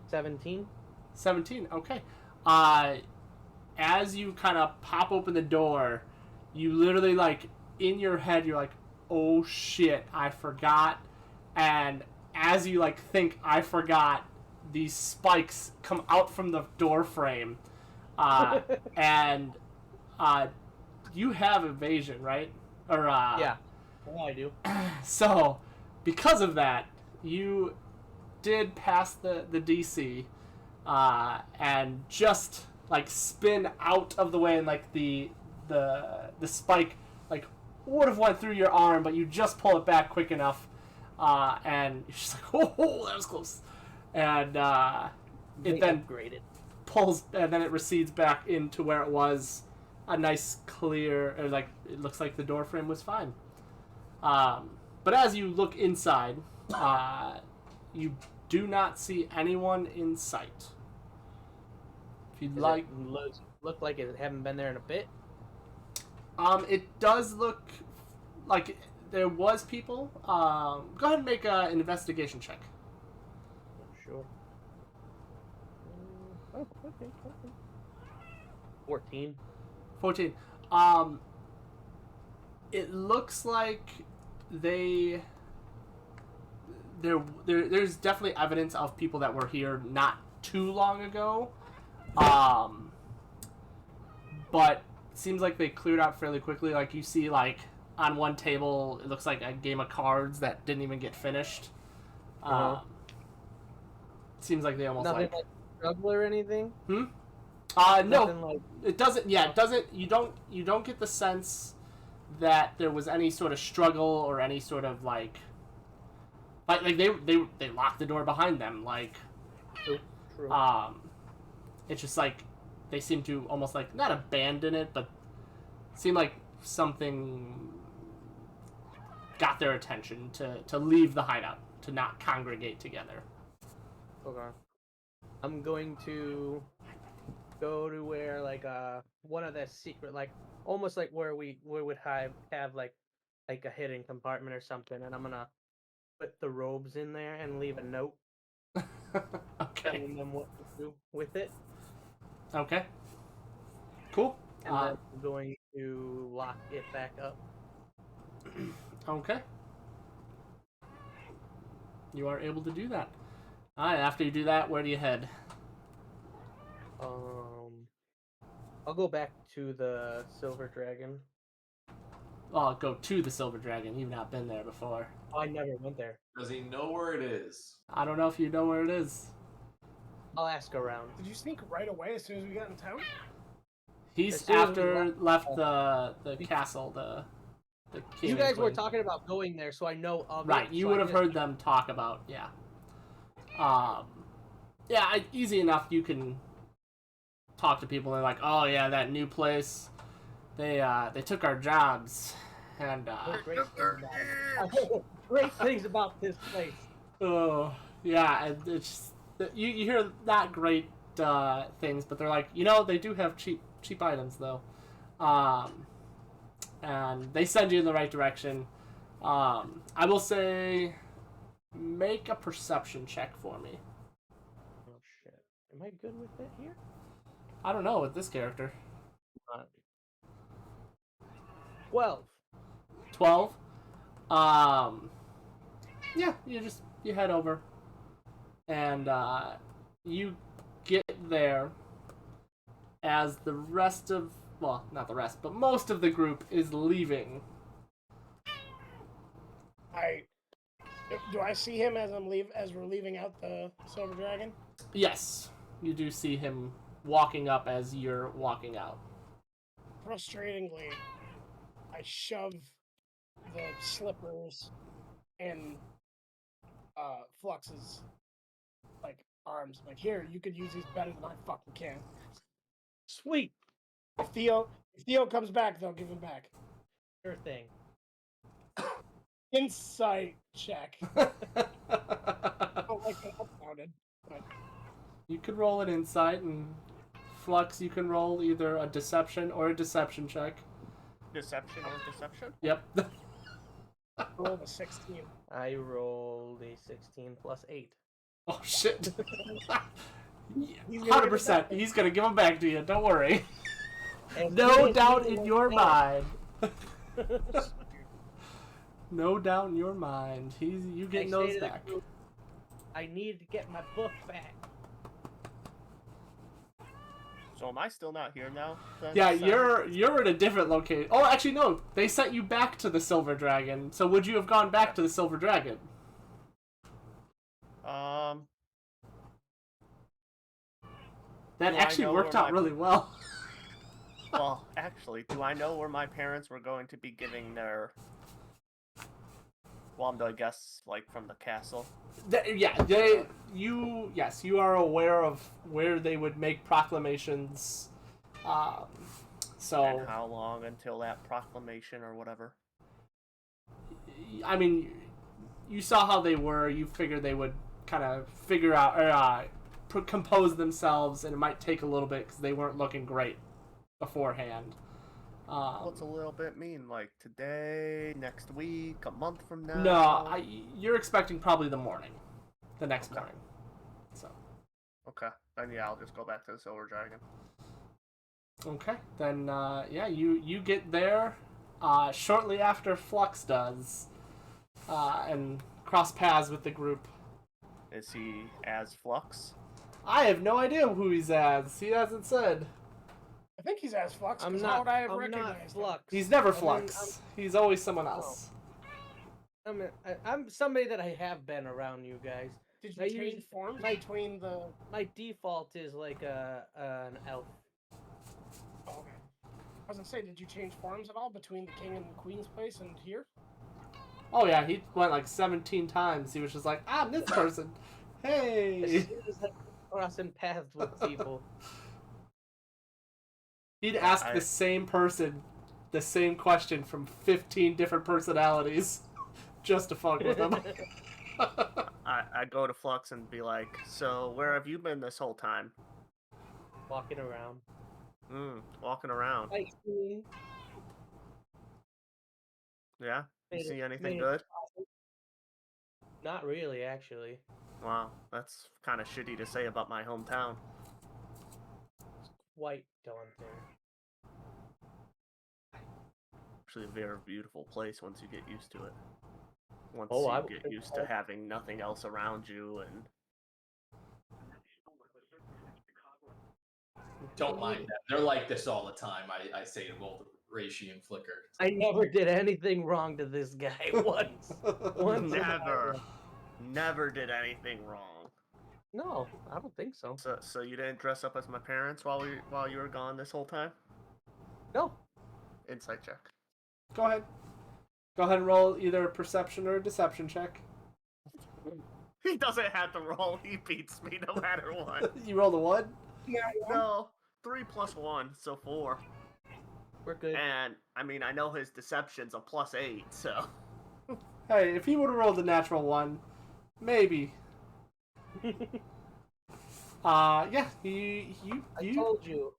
17? 17. Okay. As you kind of pop open the door, you literally in your head you're like, oh shit, I forgot. And as you think I forgot, these spikes come out from the door frame, and you have evasion, right? Or Yeah. Oh, I do. so because of that, you did pass the DC, and just spin out of the way, and the spike would have went through your arm, but you just pull it back quick enough, and you're just oh, that was close, and it then upgraded. pulls, and then it recedes back into where it was, a nice clear, or it looks like the door frame was fine. But as you look inside, you do not see anyone in sight. If you'd like, Look like it haven't been there in a bit. it does look like there was people. Go ahead and make an investigation check. Sure. Oh, okay. 14. 14. It looks like there's definitely evidence of people that were here not too long ago. But it seems like they cleared out fairly quickly. Like, you see, like, on one table, it looks like a game of cards that didn't even get finished. Seems like they almost Nothing like struggle or anything. No, Nothing like... it doesn't. Yeah, it doesn't. You don't get the sense that there was any sort of struggle or any sort of like they locked the door behind them. Like, True. it's just like they seem to almost like not abandon it, but seem like something got their attention to leave the hideout, to not congregate together. Okay. I'm going to go to where like one of the secret, like almost like where we would have like a hidden compartment or something, and I'm gonna put the robes in there and leave a note Okay. telling them what to do with it, Okay. Cool. and then I'm going to lock it back up. Okay. You are able to do that. Alright, after you do that, where do you head? I'll go back to the Silver Dragon. Oh, go to the Silver Dragon. You've not been there before. Oh, I never went there. Does he know where it is? I don't know if you know where it is. I'll ask around. Did you sneak right away as soon as we got in town? He's As soon as we after left the castle, the king You and guys were queen. talking about going there, so I know of it. Right, you so would I have just- heard them talk about, yeah. Easy enough. You can talk to people and they're like, oh yeah, that new place, they took our jobs, and Great things about this place. oh yeah, and it's you hear not great things, but they're like, they do have cheap items though, and they send you in the right direction. I will say, make a perception check for me. Oh shit. Am I good with it here? I don't know with this character. 12. 12. Yeah, you head over, and you get there as the rest of, well, not the rest, but most of the group is leaving. Do I see him as we're leaving out the Silver Dragon? Yes, you do see him walking up as you're walking out. Frustratingly, I shove the slippers in Flux's arms. Like, here, you could use these better than I fucking can. Sweet. If Theo comes back, they'll give him back. Sure thing. Insight check. I don't like how that sounded. But You could roll an insight, and Flux, you can roll either a deception or a deception check. Deception or deception? Yep. roll a 16. I rolled a 16 plus 8. Oh shit. He's gonna 100%. He's gonna give them back to you. Don't worry. And No he doubt is in your like, mind. No doubt in your mind. You I getting say those to the back. group, I need to get my book back. So am I still not here now? then? Yeah, So- you're in a different location. Oh, actually no. They sent you back to the Silver Dragon. So would you have gone back to the Silver Dragon? That Do I actually know worked where out my- really well. Well, actually, do I know where my parents were going to be giving their... Well, I guess, from the castle? You are aware of where they would make proclamations. So And how long until that proclamation or whatever? I mean, you saw how they were. You figured they would kind of figure out or compose themselves, and it might take a little bit because they weren't looking great beforehand. What's a little bit mean? Like today, next week, a month from now? No, you're expecting probably the next morning. So Okay, then yeah, I'll just go back to the Silver Dragon. okay, then you get there shortly after Flux does, and cross paths with the group. Is he as Flux? I have no idea who he's as. He hasn't said. I think he's as Flux. I'm 'cause not. How would I have I'm not recognized him? Flux. He's never I mean, Flux. He's always someone else. I'm somebody that I have been around you guys. Did I you change use forms my- between the? My default is like an elf. Oh, okay. I was gonna say, did you change forms at all between the king and queen's place and here? Oh yeah, he went like 17 times. He was just like, I'm this person. Hey. As soon as I crossing paths with people. He'd ask the same person the same question from 15 different personalities just to fuck with them. I go to Flux and be like, so where have you been this whole time? Walking around. Walking around. Sightseeing. Yeah? You Made it- see anything made it good? possible. Not really, actually. Wow, that's kind of shitty to say about my hometown. Quite daunting. Actually, a very beautiful place once you get used to it. Once Oh, you I get would- used to having nothing else around you and Don't mind them. They're like this all the time. I say to both Reishi and Flicker. I never did anything wrong to this guy once. Once in my never, life. never did anything wrong. No, I don't think so. So you didn't dress up as my parents while you were gone this whole time? No. Insight check. Go ahead. Go ahead and roll either a perception or a deception check. He doesn't have to roll. He beats me no matter what. You rolled a 1? No, 3 plus 1, so 4. We're good. And I mean, I know his deception's a +8, so. Hey, if he would have rolled a natural 1, maybe. Yeah, I told you.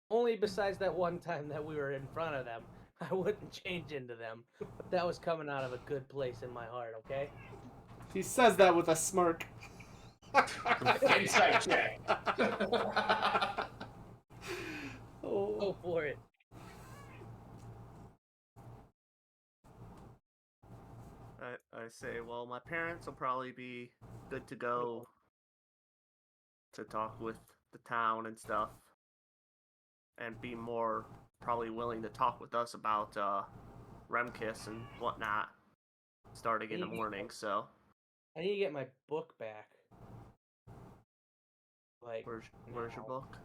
Only besides that one time that we were in front of them, I wouldn't change into them. But that was coming out of a good place in my heart, okay? He says that with a smirk. Insight check. Oh. Go for it. I say, well, my parents will probably be good to go to talk with the town and stuff, and be more probably willing to talk with us about Remkiss and whatnot, starting in the morning. So, I need to get my book back. Like, where's your book?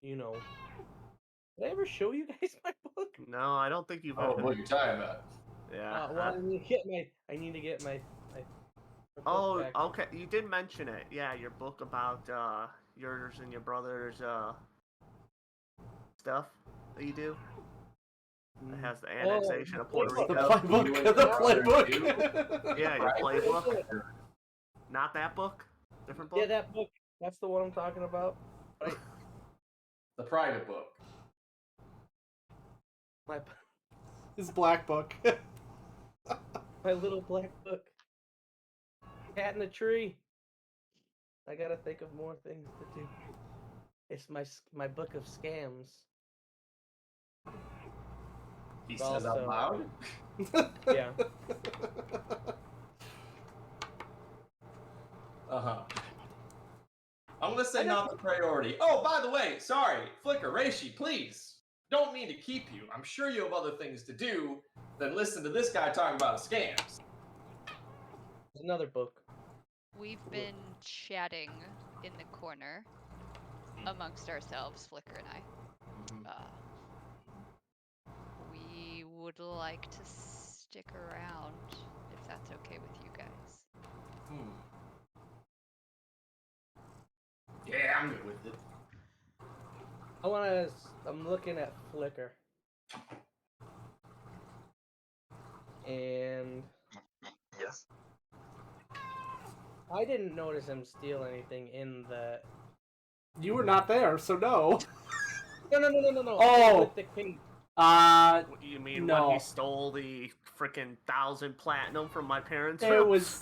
you know. Did I ever show you guys my book? No, I don't think you've. Oh, what you're talking about? Yeah. Well, I need to get my book Oh, back. okay. You did mention it. Yeah, your book about yours and your brother's stuff that you do. It has the annexation of Puerto The Rico. playbook. The playbook. Yeah, your playbook. Not that book. Different book. Yeah, that book. That's the one I'm talking about. Right? The private book. His black book. My little black book. Cat in the tree. I gotta think of more things to do. It's my book of scams. He says out Also- loud. Yeah. I'm gonna say not the priority. Oh, by the way, sorry, Flicker, Reishi, please. Don't mean to keep you. I'm sure you have other things to do than listen to this guy talking about scams. There's another book. We've been chatting in the corner amongst ourselves, Flicker and I. We would like to stick around if that's okay with you guys. Yeah, I'm good with it. I'm looking at Flicker. And Yes. I didn't notice him steal anything in the. You were not there, so no. No. Oh. With the king. What you mean No. when he stole the freaking 1,000 platinum from my parents? It was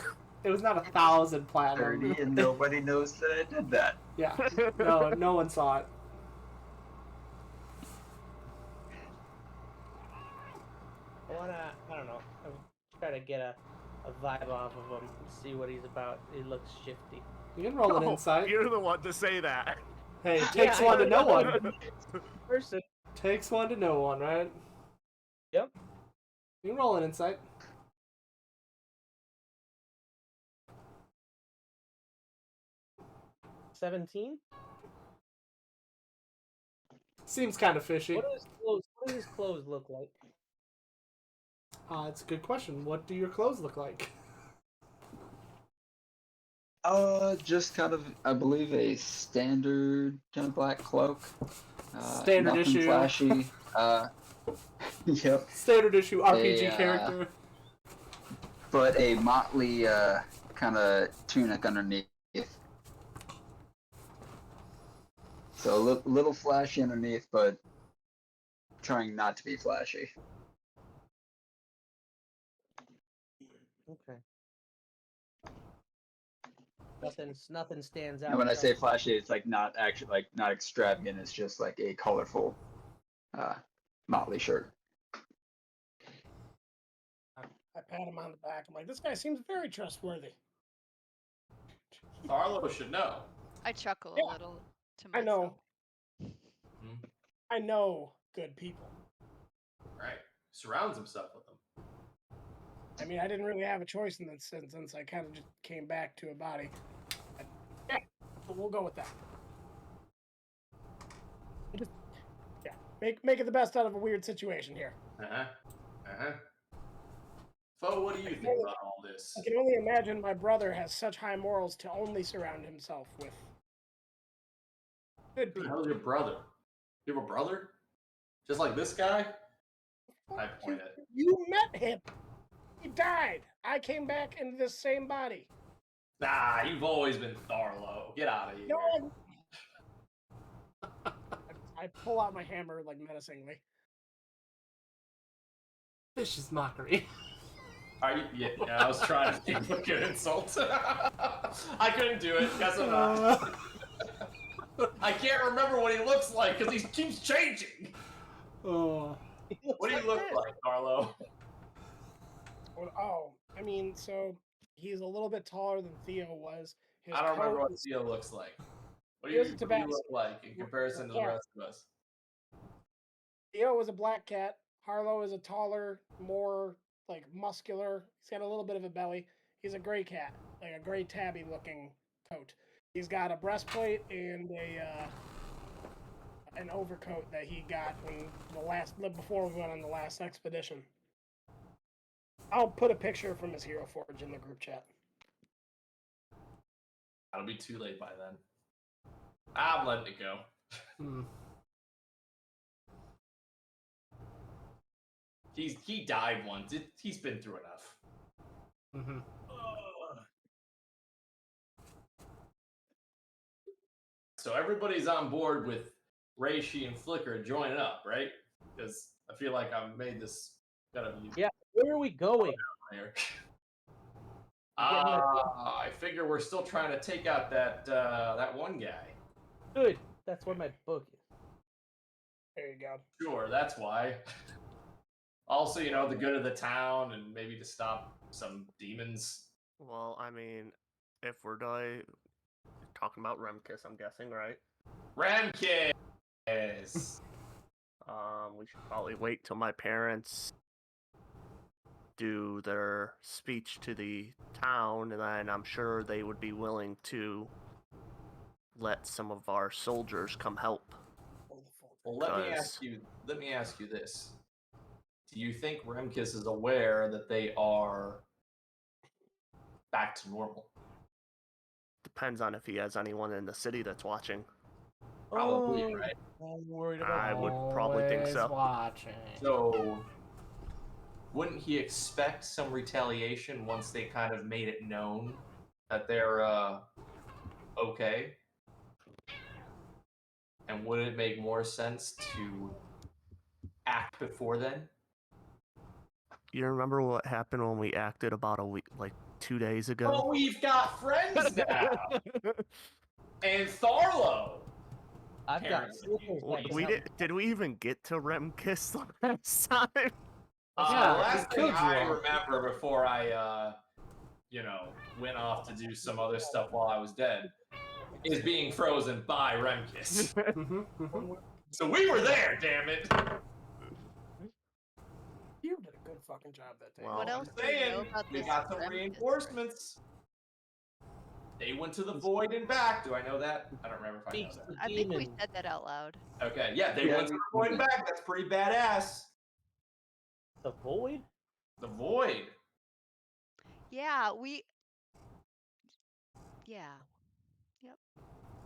not 1,000 platinum. 30 and nobody knows that I did that. Yeah. No one saw it. I don't know. I'm trying to get a vibe off of him, see what he's about. He looks shifty. You can roll an No, insight. You're the one to say that. Hey, it takes Yeah, one to know one. Person. Takes one to know one, right? Yep. You can roll an insight. $17. Seems kind of fishy. What do his clothes look like? It's a good question. What do your clothes look like? Just kind of, I believe, a standard kind of black cloak. Standard nothing issue. flashy. Yep. Standard issue RPG A, character. But a motley kind of tunic underneath. So a little flashy underneath, but trying not to be flashy. Okay. Nothing stands out. And when I say flashy, it's like not actually like not extravagant. It's just like a colorful, motley shirt. I pat him on the back. I'm like, this guy seems very trustworthy. Arlo should know. I chuckle Yeah. a little to I myself. know. Hmm. I know good people. Right. Surrounds himself with them. I mean, I didn't really have a choice in that since I kind of just came back to a body. But, yeah, but we'll go with that. Just, yeah, make it the best out of a weird situation here. Fo, what do you think about all this? I can only imagine my brother has such high morals to only surround himself with good Who the people. hell's your brother? You have a brother? Just like this guy? I point it. You met him. He died. I came back into this same body. Nah, you've always been Tharlo. Get out of here. No, I pull out my hammer like menacingly. Vicious mockery. Are you? Yeah, I was trying to think of a good insult. I couldn't do it. Guess I'm not. I can't remember what he looks like because he keeps changing. Oh. What do you look like, Carlo? Oh, I mean, so he's a little bit taller than Theo was. His I don't remember coat what is- Theo looks like. What do He you, was a what do you Tabasco. look like in comparison to the Yeah. rest of us? Theo was a black cat. Harlow is a taller, more like muscular. He's got a little bit of a belly. He's a gray cat, like a gray tabby looking coat. He's got a breastplate and an overcoat that he got before we went on the last expedition. I'll put a picture from his Hero Forge in the group chat. That'll be too late by then. I'm letting it go. Hmm. He died once. He's been through enough. Mm-hmm. So everybody's on board with Reishi and Flicker joining up, right? Because I feel like I've made this gotta be Yeah. Where are we going? here. I figure we're still trying to take out that one guy. Good. That's where my book is. There you go. Sure, that's why. Also, the good of the town and maybe to stop some demons. Well, I mean, if we're talking about Remkiss, I'm guessing, right? Ramkiss! We should probably wait till my parents do their speech to the town, and then I'm sure they would be willing to let some of our soldiers come help. Well, let me ask you this. Do you think Remkiss is aware that they are back to normal? Depends on if he has anyone in the city that's watching. Probably, Oh, right? I'm worried about I would probably think so. Always watching. So, wouldn't he expect some retaliation once they kind of made it known that they're okay? And would it make more sense to act before then? You remember what happened when we acted about a week, like 2 days ago? Well, we've got friends now! And Tharlo! I've got Parents. slippers that can We help. did we even get to Remkiss last time? Yeah, last we thing killed you I all. remember before I went off to do some other stuff while I was dead, is being frozen by Remkis. So we were there, damn it. You did a good fucking job that day. Well, What I'm else do you know saying, about we this got some Remkis? reinforcements. They went to the void and back. Do I know that? I don't remember if I know Speaks that. the I think we demon. said that out loud. Okay, yeah, they Yeah, went to the void and back. That's pretty badass. The void? The void. Yeah, we. Yeah.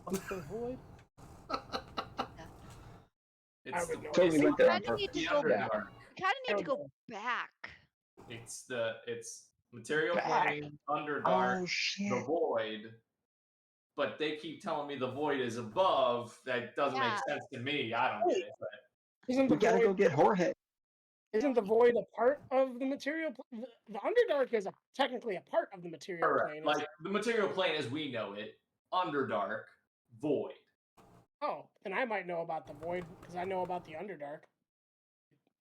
What's the void? It's would the, know. Totally it's went there on Kinda need purpose. to the go. Underdark. We kind of need to go back. It's material Back. plane, Underdark, Oh shit! the void. But they keep telling me the void is above. That doesn't Yeah. make sense to me. I don't get it. But Isn't the We gotta go void? get Jorge. Isn't the void a part of the material? The Underdark is technically a part of the material correct. plane. Like the material plane as we know it, Underdark, void. Oh, then I might know about the void because I know about the Underdark.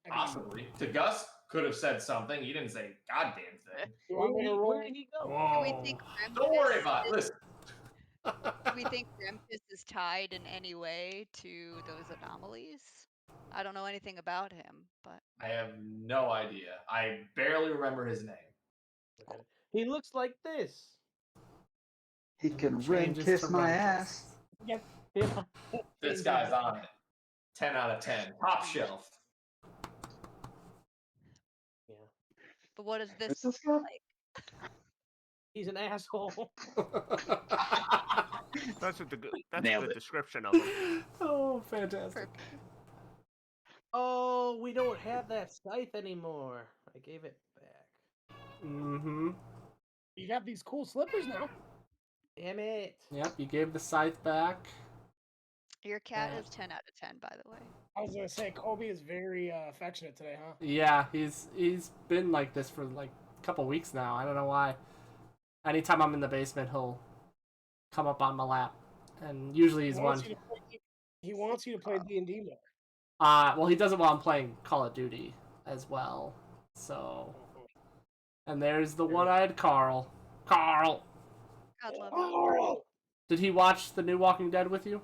I mean, Possibly. To Gus could have said something. He didn't say a goddamn thing. you want me to roll? Where did he go? Do we think Don't worry Remkis about it. is- Listen. Do we think Remkis is tied in any way to those anomalies? I don't know anything about him, but I have no idea. I barely remember his name. He looks like this. He can ring Changes kiss to my Remkis. ass. Yeah. This guy's on it. 10 out of 10. Top shelf. Yeah. but what is What's this this guy? like? He's an asshole. That's a that's Nailed the it. description of him. Oh, fantastic. Perfect. Oh, we don't have that scythe anymore. I gave it back. Mm-hmm. You got these cool slippers now. Damn it. Yep, you gave the scythe back. Your cat Yeah. is 10 out of 10, by the way. I was gonna say Kobe is very affectionate today, huh? Yeah, he's been like this for like a couple weeks now. I don't know why. Anytime I'm in the basement, he'll come up on my lap, and usually he's one. He wants you to play D&D more. Well, he does it while I'm playing Call of Duty as well. So, and there's the one-eyed Carl. Carl. God love him. Oh, Did he watch the new Walking Dead with you?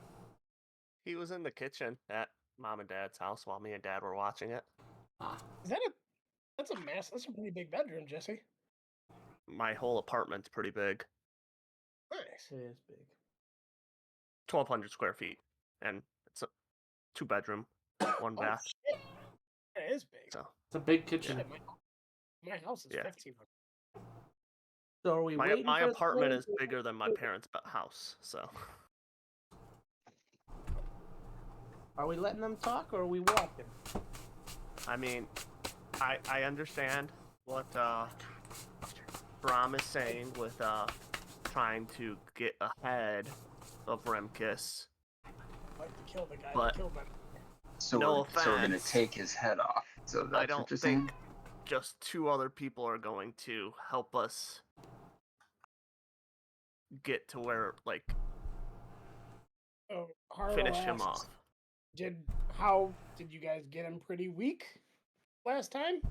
He was in the kitchen at mom and dad's house while me and dad were watching it. is that that's a mess. That's a pretty big bedroom, Jesse. My whole apartment's pretty big, Nice. It is big. 1,200 square feet, and it's a 2-bedroom, 1 Oh, bath. shit. It is big. So It's a big kitchen. Shit, my house is Yeah. 1,500. So are we my waiting my for the apartment plane is to- bigger than my parents' house. So Are we letting them talk or are we walking? I mean, I understand what Brahm is saying with trying to get ahead of Remkis. I'd like to kill the guy But- that killed my. So No we're gonna offense. take his head off. So that's I don't what you're think saying? just 2 other people are going to help us get to where, like, Oh, Harlow finish him asks, off. How did you guys get him pretty weak last time?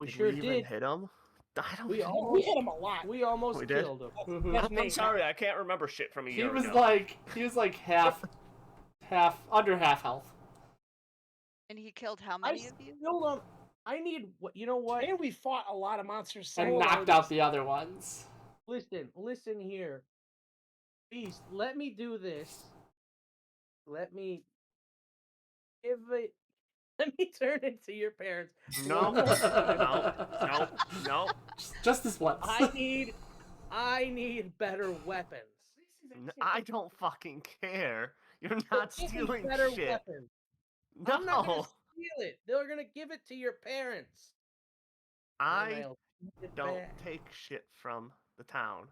We Did sure we even did. hit him? I don't We know. all- We hit him a lot. We almost We did? killed him. Mhm. That's I'm Nate. sorry, I can't remember shit from a He year was ago. like under half health. And he killed how I many of you? killed him. I need what? You know what? And we fought a lot of monsters. And solo. knocked out the other ones. Listen here. Beast, let me do this. Let me give it. Let me turn into your parents. No, no, no. Just this once. I need better weapons. I don't fucking care. You're not Give me stealing better shit. weapons. I'm not gonna No, steal it. They're gonna give it to your parents. And I I'll take it don't back. take shit from the town.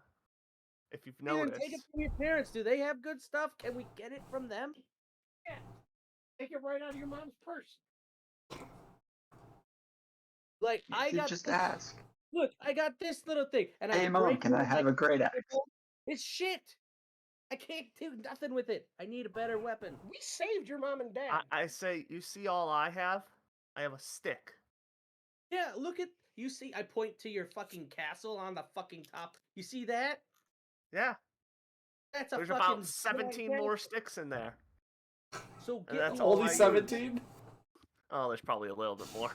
If you've Hey, then noticed, take it from your parents. Do they have good stuff? Can we get it from them? Take it right out of your mom's purse. Like You I should got just this, ask. look, I got this little thing, and Hey I mom, break can it I with have my a great axe? It's shit. I can't do nothing with it. I need a better weapon. We saved your mom and dad. I say, you see all I have? I have a stick. Yeah, look at You see, I point to your fucking castle on the fucking top. You see that? Yeah, That's a there's fucking. about 17 more sticks in there. So And get that's me all Only I use. 17? Oh, there's probably a little bit more.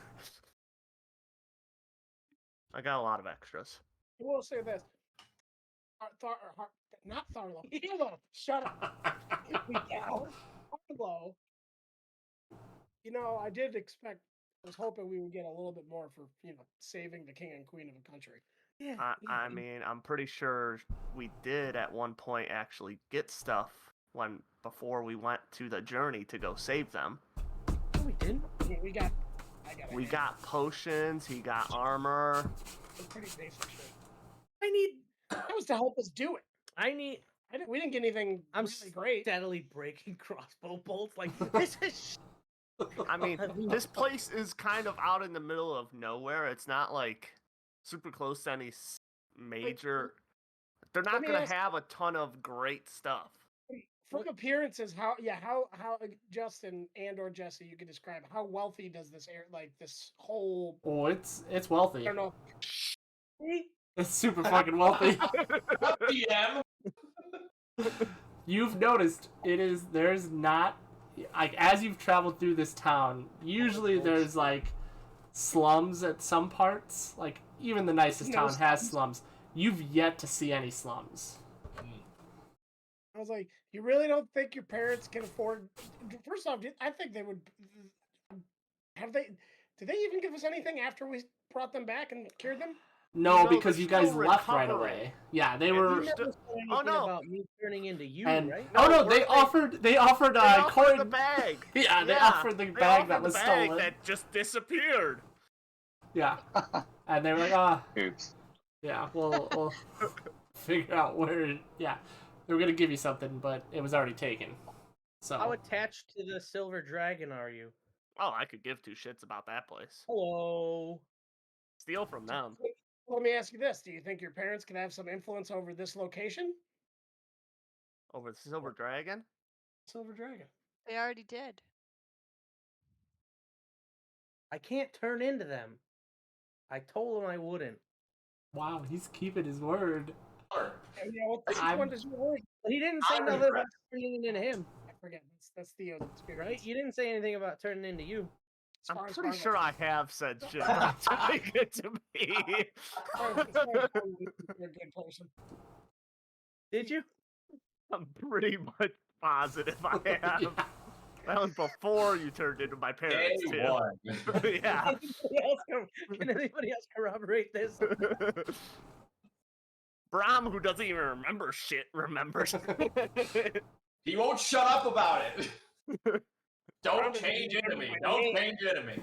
I got a lot of extras. I will say this. Not Tharlo. Harlow. Shut up. Harlow. You know, I did expect. I was hoping we would get a little bit more for saving the king and queen of a country. Yeah. I mean, I'm pretty sure we did at one point actually get stuff before we went to the journey to go save them. No, we didn't. Yeah, we got. I got. We got potions. He got armor. Pretty basic shit. That was to help us do it. We didn't get anything I'm really great. steadily breaking crossbow bolts. Like this is. I mean, this place is kind of out in the middle of nowhere. It's not like super close to any major. They're not me gonna ask- have a ton of great stuff. From appearances, how Justin or Jesse, you could describe how wealthy does this this whole. Oh, it's wealthy. I don't know. It's super fucking wealthy. DM. You've noticed there's not like as you've traveled through this town, usually there's like slums at some parts. Like even the nicest town has slums. You've yet to see any slums. I was like, you really don't think your parents can afford? First off, I think they would. Have they? Did they even give us anything after we brought them back and cured them? No, No, because they're you guys still left right recovering. away. Yeah, they And were. You never said anything no. about me turning into you, And right? oh no, No, they they offered They offered Corin the bag. Yeah, they offered the bag that was stolen. That just disappeared. Yeah, and they were like, Oops. yeah, we'll figure out where. Yeah, they were gonna give you something, but it was already taken. So How attached to the silver dragon are you? Oh, I could give two shits about that place. Hello. Steal from them. Let me ask you this: do you think your parents can have some influence over this location? Over the Silver Dragon? Silver Dragon. They already did. I can't turn into them. I told him I wouldn't. wow, he's keeping his word. And, which I'm- one does your word? He didn't say I'm nothing about impressed. turning into him, I forget. That's Theo's experience, right? You didn't say anything about turning into you. As I'm far as pretty Marvel sure I goes. have said shit about doing it to me. As far as Marvel goes, you're a good person. Did you? I'm pretty much positive I have. Yeah. That was before you turned into my parents, Day too. one. Yeah. Can anybody else corroborate this? Brahm, who doesn't even remember shit, remembers. He won't shut up about it. Don't change into me. Don't change into me.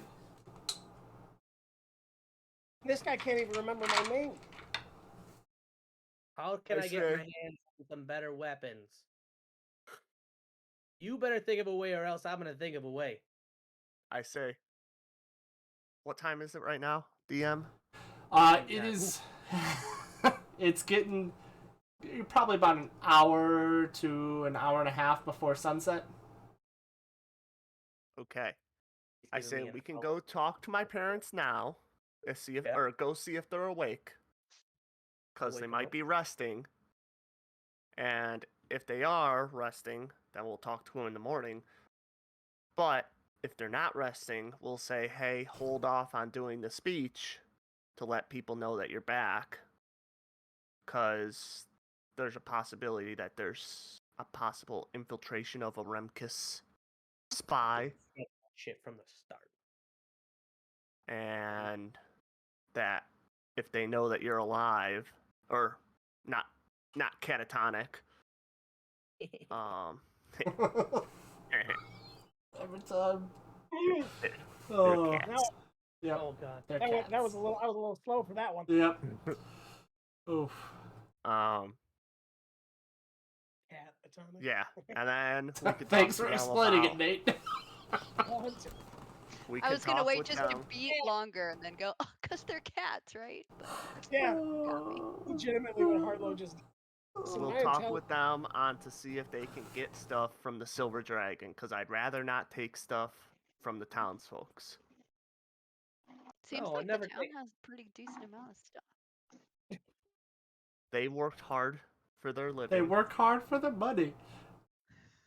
This guy can't even remember my name. How can I I get say- my hands on some better weapons? You better think of a way, or else I'm gonna think of a way. I say, what time is it right now, DM? It is. It's getting. You're probably about an hour to an hour and a half before sunset. Okay. He's I giving say me an we can hour. go talk to my parents now, and see if, Yeah. or go see if they're awake, because they Wake 'em might up. be resting. And if they are resting, then we'll talk to them in the morning. But if they're not resting, we'll say, hey, hold off on doing the speech to let people know that you're back, because there's a possibility that there's a possible infiltration of a Remkis spy. Skip that shit from the start. And that if they know that you're alive, or not catatonic, Every time. They're Oh, cats. yep. Oh god. They're That was cats. a little. I was a little slow for that one. Yep. Oof. Cat atomic. Yeah, and then we could Thanks talk for to them explaining about, it, Nate. We I could was gonna talk wait with just to them. beat longer and then go, oh, cause they're cats, right? But Yeah, got me. legitimately, what Harlow just. So We'll my talk intel- with them on to see if they can get stuff from the Silver Dragon, because I'd rather not take stuff from the townsfolks. Seems Oh, like never the town take- has a pretty decent amount of stuff. They worked hard for their living. They work hard for the money.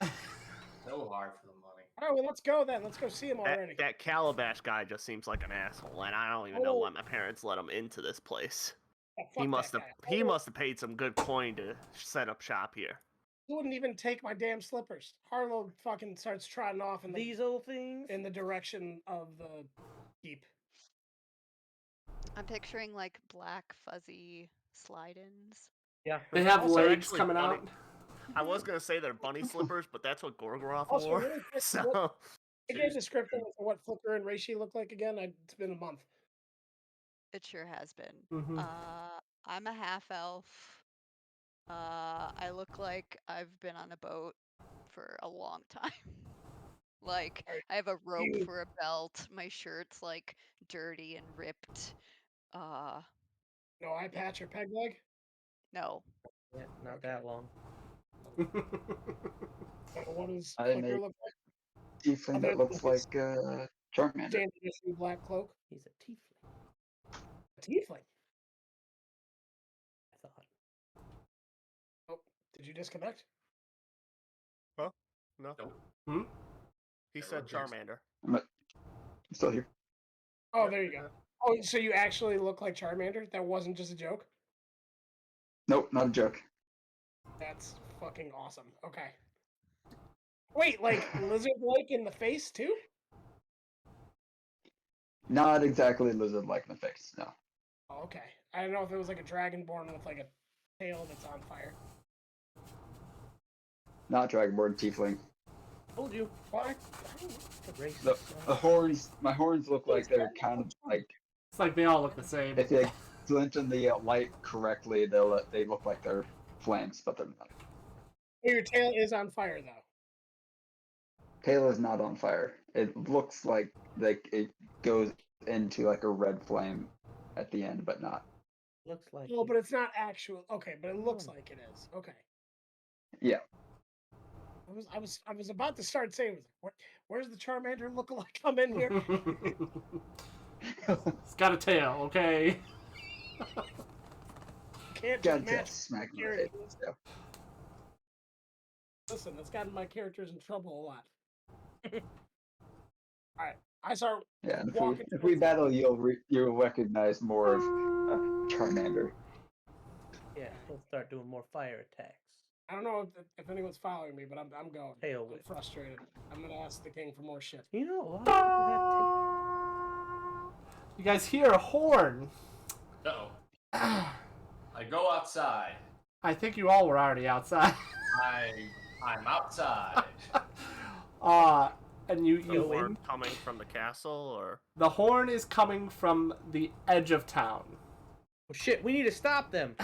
So hard for the money. All right, well, let's go then. Let's go see him That, already. that Calabash guy just seems like an asshole, and I don't even know Oh. why my parents let him into this place. Oh, fuck He that must have guy. he Oh, must have paid some good coin to set up shop here. He wouldn't even take my damn slippers. Harlow fucking starts trotting off in the These old things. direction of the keep. I'm picturing like black fuzzy slide-ins. Yeah. They have Also, legs actually coming funny- out. I was gonna say they're bunny slippers, but that's what Gorgoroth Also, wore. really quick, So I gave a description of what Flicker and Reishi look like again. It's been a month. It sure has been. Mhm. I'm a half elf. I look like I've been on a boat for a long time. Like, Alright, I have a rope you- for a belt. My shirt's like dirty and ripped. No eye patch or peg leg. No. Yeah, not that long. What does I Flicker made- look like? Tiefling Other that looks than his like Charmander. Standard issue black cloak. He's a tiefling. A tiefling. I thought. Oh, did you disconnect? no, Hmm? he said Charmander. I'm still here. Oh, there you go. Oh, so you actually look like Charmander? That wasn't just a joke? Nope, not a joke. That's fucking awesome. Okay. Wait, like lizard-like in the face too? Not exactly lizard-like in the face. No. Oh, okay. I don't know if it was like a dragonborn with like a tail that's on fire. Not Dragonborn Tiefling. Told you. Well, I Racist. The horns. My horns look like they're kind of like It's like they all look the same. if they glint in the light correctly, they look like they're flames, but they're not. your tail is on fire though. Tail is not on fire. It looks like it goes into like a red flame at the end, but not. Looks like. Oh, but it's not actual. Okay, but it looks Oh. like it is. Okay. Yeah. I was about to start saying, where's the Charmander lookalike come in here? It's got a tail, okay? Can't Gotta just match smack my characters. face. Yeah. Listen, it's gotten my characters in trouble a lot. All right, I start. Yeah. And Walking if we towards- battle, you'll recognize more of Charmander. Yeah, he'll start doing more fire attacks. I don't know if anyone's following me, but I'm going. Tail I'm whip. frustrated. I'm gonna ask the king for more shit. You know, a lot of people have You guys hear a horn. Uh-oh. I go outside. I think you all were already outside. I'm outside. And you The you horn coming from the castle, or the horn is coming from the edge of town. Oh shit, we need to stop them.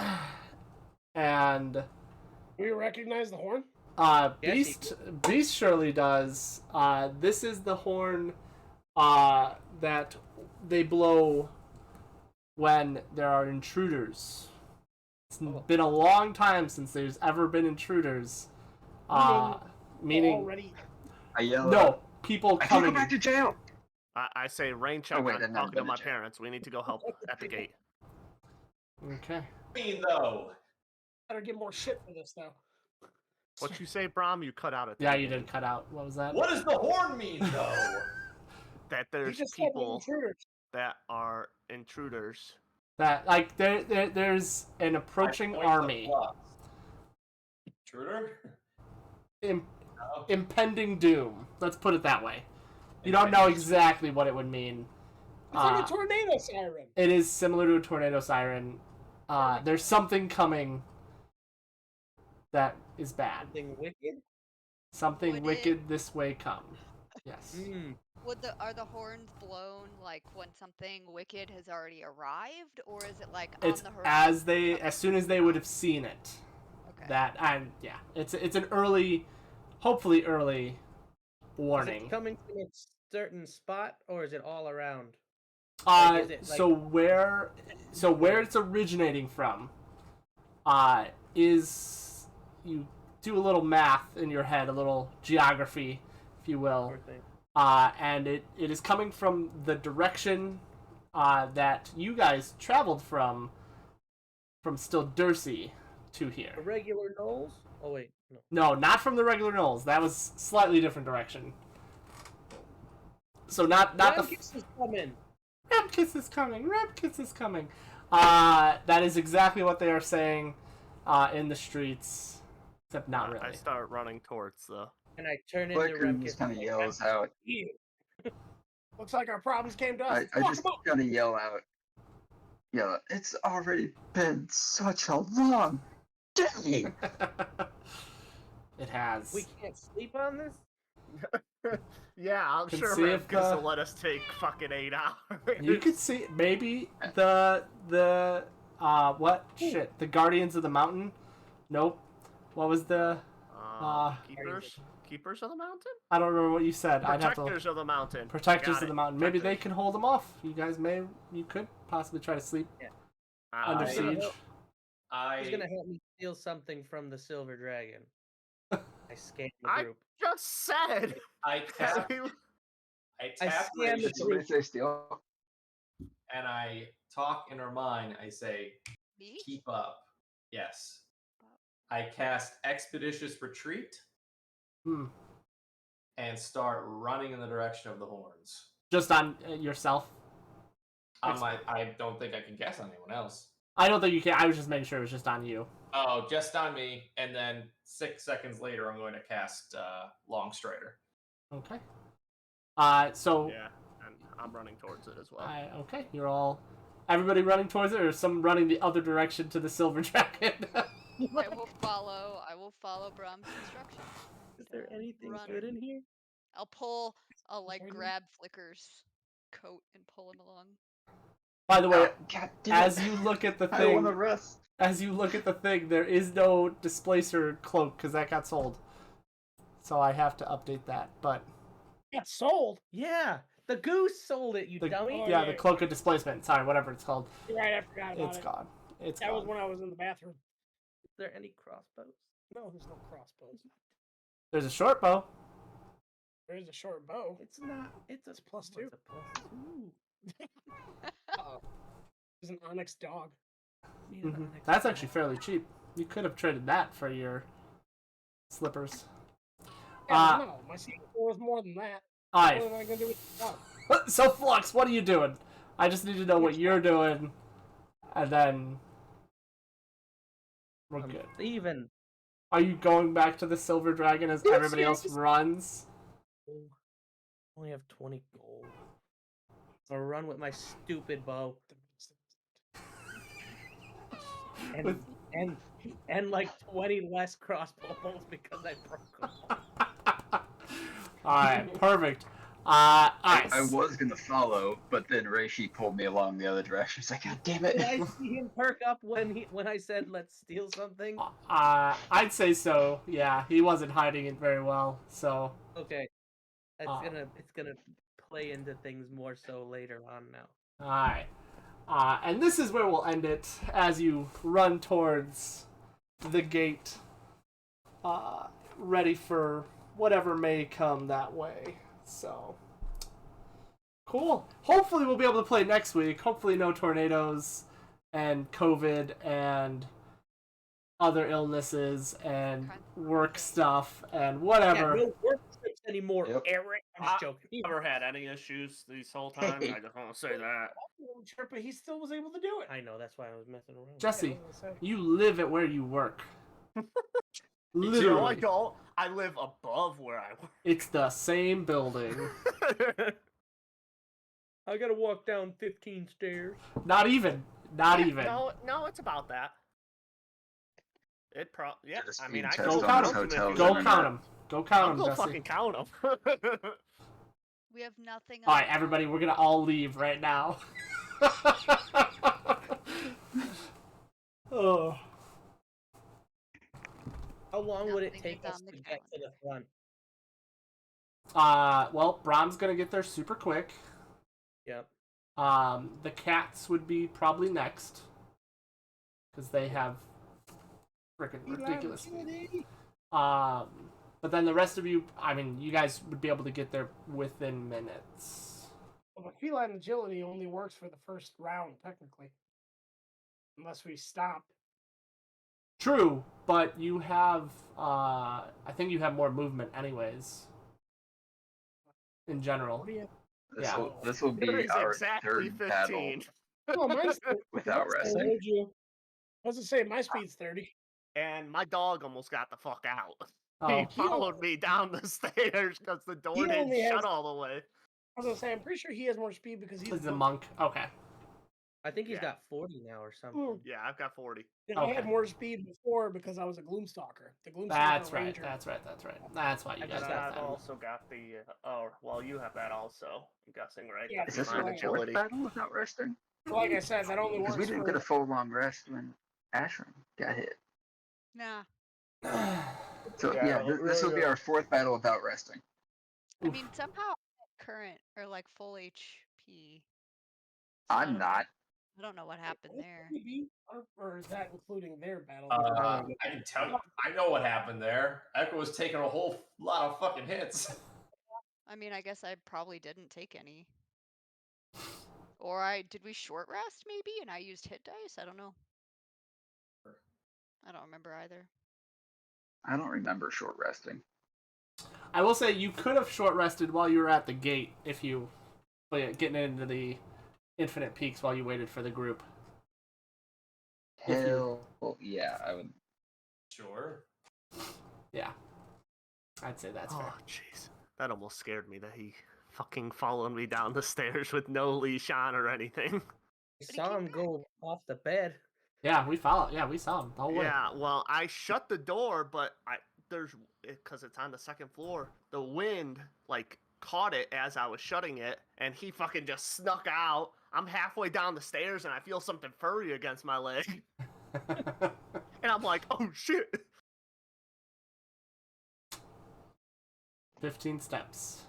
And Do you recognize the horn? Yes, he Beast surely does. This is the horn that they blow when there are intruders. It's been a long time since there's ever been intruders. Meaning Already. I yell. no people I can't go coming. back to jail. I say rain check. wait, I'm then talking to I'm my gonna check. parents. We need to go help at the gate. Okay. I mean, though. Better get more shit for this though. What you say, Brom? You cut out a. Yeah, you did cut out. What was that? What does the horn mean, though? That You there's just said people intruders. that are intruders. That like there's an approaching I point the army. plus. Intruder? No. Impending doom. Let's put it that way. You don't know exactly what it would mean. It's like a tornado siren. It is similar to a tornado siren. There's something coming that is bad. Something wicked. Something Would wicked this way come. Yes. Mm. Are the horns blown like when something wicked has already arrived, or is it like on It's the horizon? as soon as they would have seen it. Okay. That and yeah, it's an early, hopefully early Is warning. it coming from a certain spot, or is it all around? is it, So where it's originating from, is you do a little math in your head, a little geography, if you will, Poor thing. and it is coming from the direction that you guys traveled from Stildursey to here. The regular Knolls? Oh wait, no. No, not from the regular Knolls. That was slightly different direction. So not the. Ramkiss is coming. Ramkiss is coming. Ramkiss is coming. That is exactly what they are saying in the streets, except not really. I start running towards the. And I turn into Flicker Ramkiss. just kind of yells out. Looks like our problems came to us. I just kind of yell out. Yeah, it's already been such a long day. It has. We can't sleep on this? Yeah, I'm Can sure see if, Ramkiss will let us take fucking 8 hours. You could see maybe the what shit, the Guardians of the Mountain. Nope. What was the Keepers of the Mountain? I don't remember what you said. I'd have to Protectors of the Mountain. Protectors Got of the it. Mountain. Maybe they Protectors. can hold them off. You guys you could possibly try to sleep under I- siege. He's gonna I help me steal something from the Silver Dragon. I scanned the I group. just said. I tap I tap scanned the Rachel Somebody group. say steal. and I talk in her mind. I say, Me? "Keep up." Yes. I cast Expeditious Retreat Hmm. and start running in the direction of the horns. Just on yourself. I don't think I can guess on anyone else. I don't think you can. I was just making sure it was just on you. Oh, just on me. And then 6 seconds later, I'm going to cast Longstrider. Okay. So Yeah, and I'm running towards it as well. okay, you're all everybody running towards it, or some running the other direction to the Silver Dragon. I will follow Brahm's instructions. Is there anything Run. good in here? I'll like Sorry? grab Flicker's coat and pull him along. By the way, God damn as it. you look at the I want to thing, rest. there is no displacer cloak because that got sold. So I have to update that. But Got sold. Yeah, the goose sold it, you the, dummy. Oh, yeah, yeah. the cloak of displacement. Sorry, whatever it's called. You're right, I forgot about It's it. gone. It's That was gone. when I was in the bathroom. Is there any crossbows? No, there's no crossbows. There's a short bow. There is a short bow. It's not. It's a plus oh, 2. It's a plus 2. Uh-oh. There's an onyx dog. Need an Mhm. onyx That's dog. actually fairly cheap. You could have traded that for your slippers. Yeah, no, my secret was more than that. Alright. What am I gonna do with the dog? So Flux, what are you doing? I just need to know what you're doing, and then we're I'm good. thieving. Are you going back to the Silver Dragon as Yes, everybody else yes. runs? Only have 20 gold. I'll run with my stupid bow. And With- and like 20 less crossbow bolts because I broke them. Alright, perfect. Alright. I was gonna follow, but then Reishi pulled me along the other direction. He's like, God damn it. Did I see him perk up when I said let's steal something? I'd say so. Yeah, he wasn't hiding it very well. So, Okay. It's Ah. gonna play into things more so later on now. alright. And this is where we'll end it as you run towards the gate, ready for whatever may come that way. So, cool. Hopefully, we'll be able to play next week. Hopefully, no tornadoes and COVID and other illnesses and work stuff and whatever. Yeah, no work trips anymore, Yep. Eric. I'm just joking. Never had any issues this whole time. I just want to say that. Trip, but he still was able to do it. I know, that's why I was messing around. Jesse, Yeah, I was gonna say. you live at where you work. You know, Literally. I live above where I It's the same building. work. I gotta walk down 15 stairs. Not even. Not even. No, it's about that. Yeah. Just I mean, I being can tested go on count this 'em if hotel you Go want. internet. count them. Go count I'll them, go Jesse. fucking count them. We have nothing. All right, everybody, we're gonna all leave right now. Oh. How long would it Nothing take is us on the to get to the front? Well, Brahm's gonna get there super quick. Yep. The cats would be probably next because they have freaking ridiculous speed. But then the rest of you, I mean, you guys would be able to get there within minutes. Well, the feline agility only works for the first round, technically. Unless we stop. True, but you have, I think you have more movement anyways. In general. What do you... This will There be is our exactly third battle 15. Oh, mine's without resting. Told you. I was gonna say my speed's 30. And my dog almost got the fuck out. Oh, He followed me down the stairs because the door didn't only shut has- all the way. I was gonna say I'm pretty sure he has more speed because he's he's a monk. Okay. I think he's Yeah. got 40 now or something. Mm. Yeah, I've got 40. And I had Okay. more speed before because I was a Gloomstalker. The Gloomstalker That's right. Ranger. That's right. That's why you And guys then got I've that. also got the. Oh, well, you have that also. I'm guessing, right? Yeah, The Is this Feline our feline fourth agility. battle without resting? Like I said, that only Because works we didn't for... get a full long rest when Ashram got hit. Nah. So Yeah, yeah, it this will really be our fourth battle without resting. I mean, somehow I'm at current or like full HP. I'm not. I don't know what happened there. Or is that including their battle? I can tell you. I know what happened there. Echo was taking a whole lot of fucking hits. I mean, I guess I probably didn't take any. Or did we short rest maybe and I used hit dice? I don't know. I don't remember either. I don't remember short resting. I will say you could have short rested while you were at the gate if you, getting into the Infinite Peaks while you waited for the group. Hell, yeah, I would. Sure. Yeah, I'd say that's fair. Oh, jeez. That almost scared me that he fucking followed me down the stairs with no leash on or anything. We But he saw came him back. go off the bed. Yeah, we followed. Yeah, we saw him the whole way. Yeah, well, I shut the door, but because it's on the second floor, the wind, like, caught it as I was shutting it, and he fucking just snuck out. I'm halfway down the stairs, and I feel something furry against my leg. And I'm like, oh, shit. 15 steps.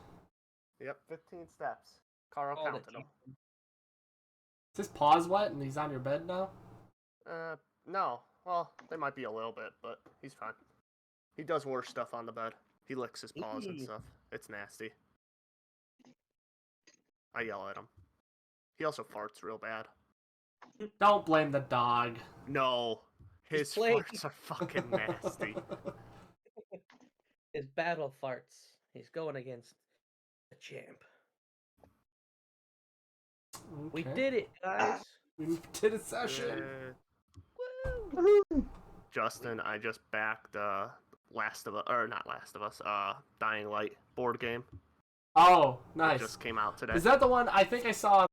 Yep, 15 steps. Carl All the counted them. time. Is his paws wet and he's on your bed now? No. Well, they might be a little bit, but he's fine. He does worse stuff on the bed. He licks his paws and Eee. stuff. It's nasty. I yell at him. He also farts real bad. Don't blame the dog. No. His playing. farts are fucking nasty. His battle farts. He's going against the champ. We Okay. did it, guys. We did a session. Justin, I just backed Dying Light board game. Oh, It nice. just came out today. Is that the one I think I saw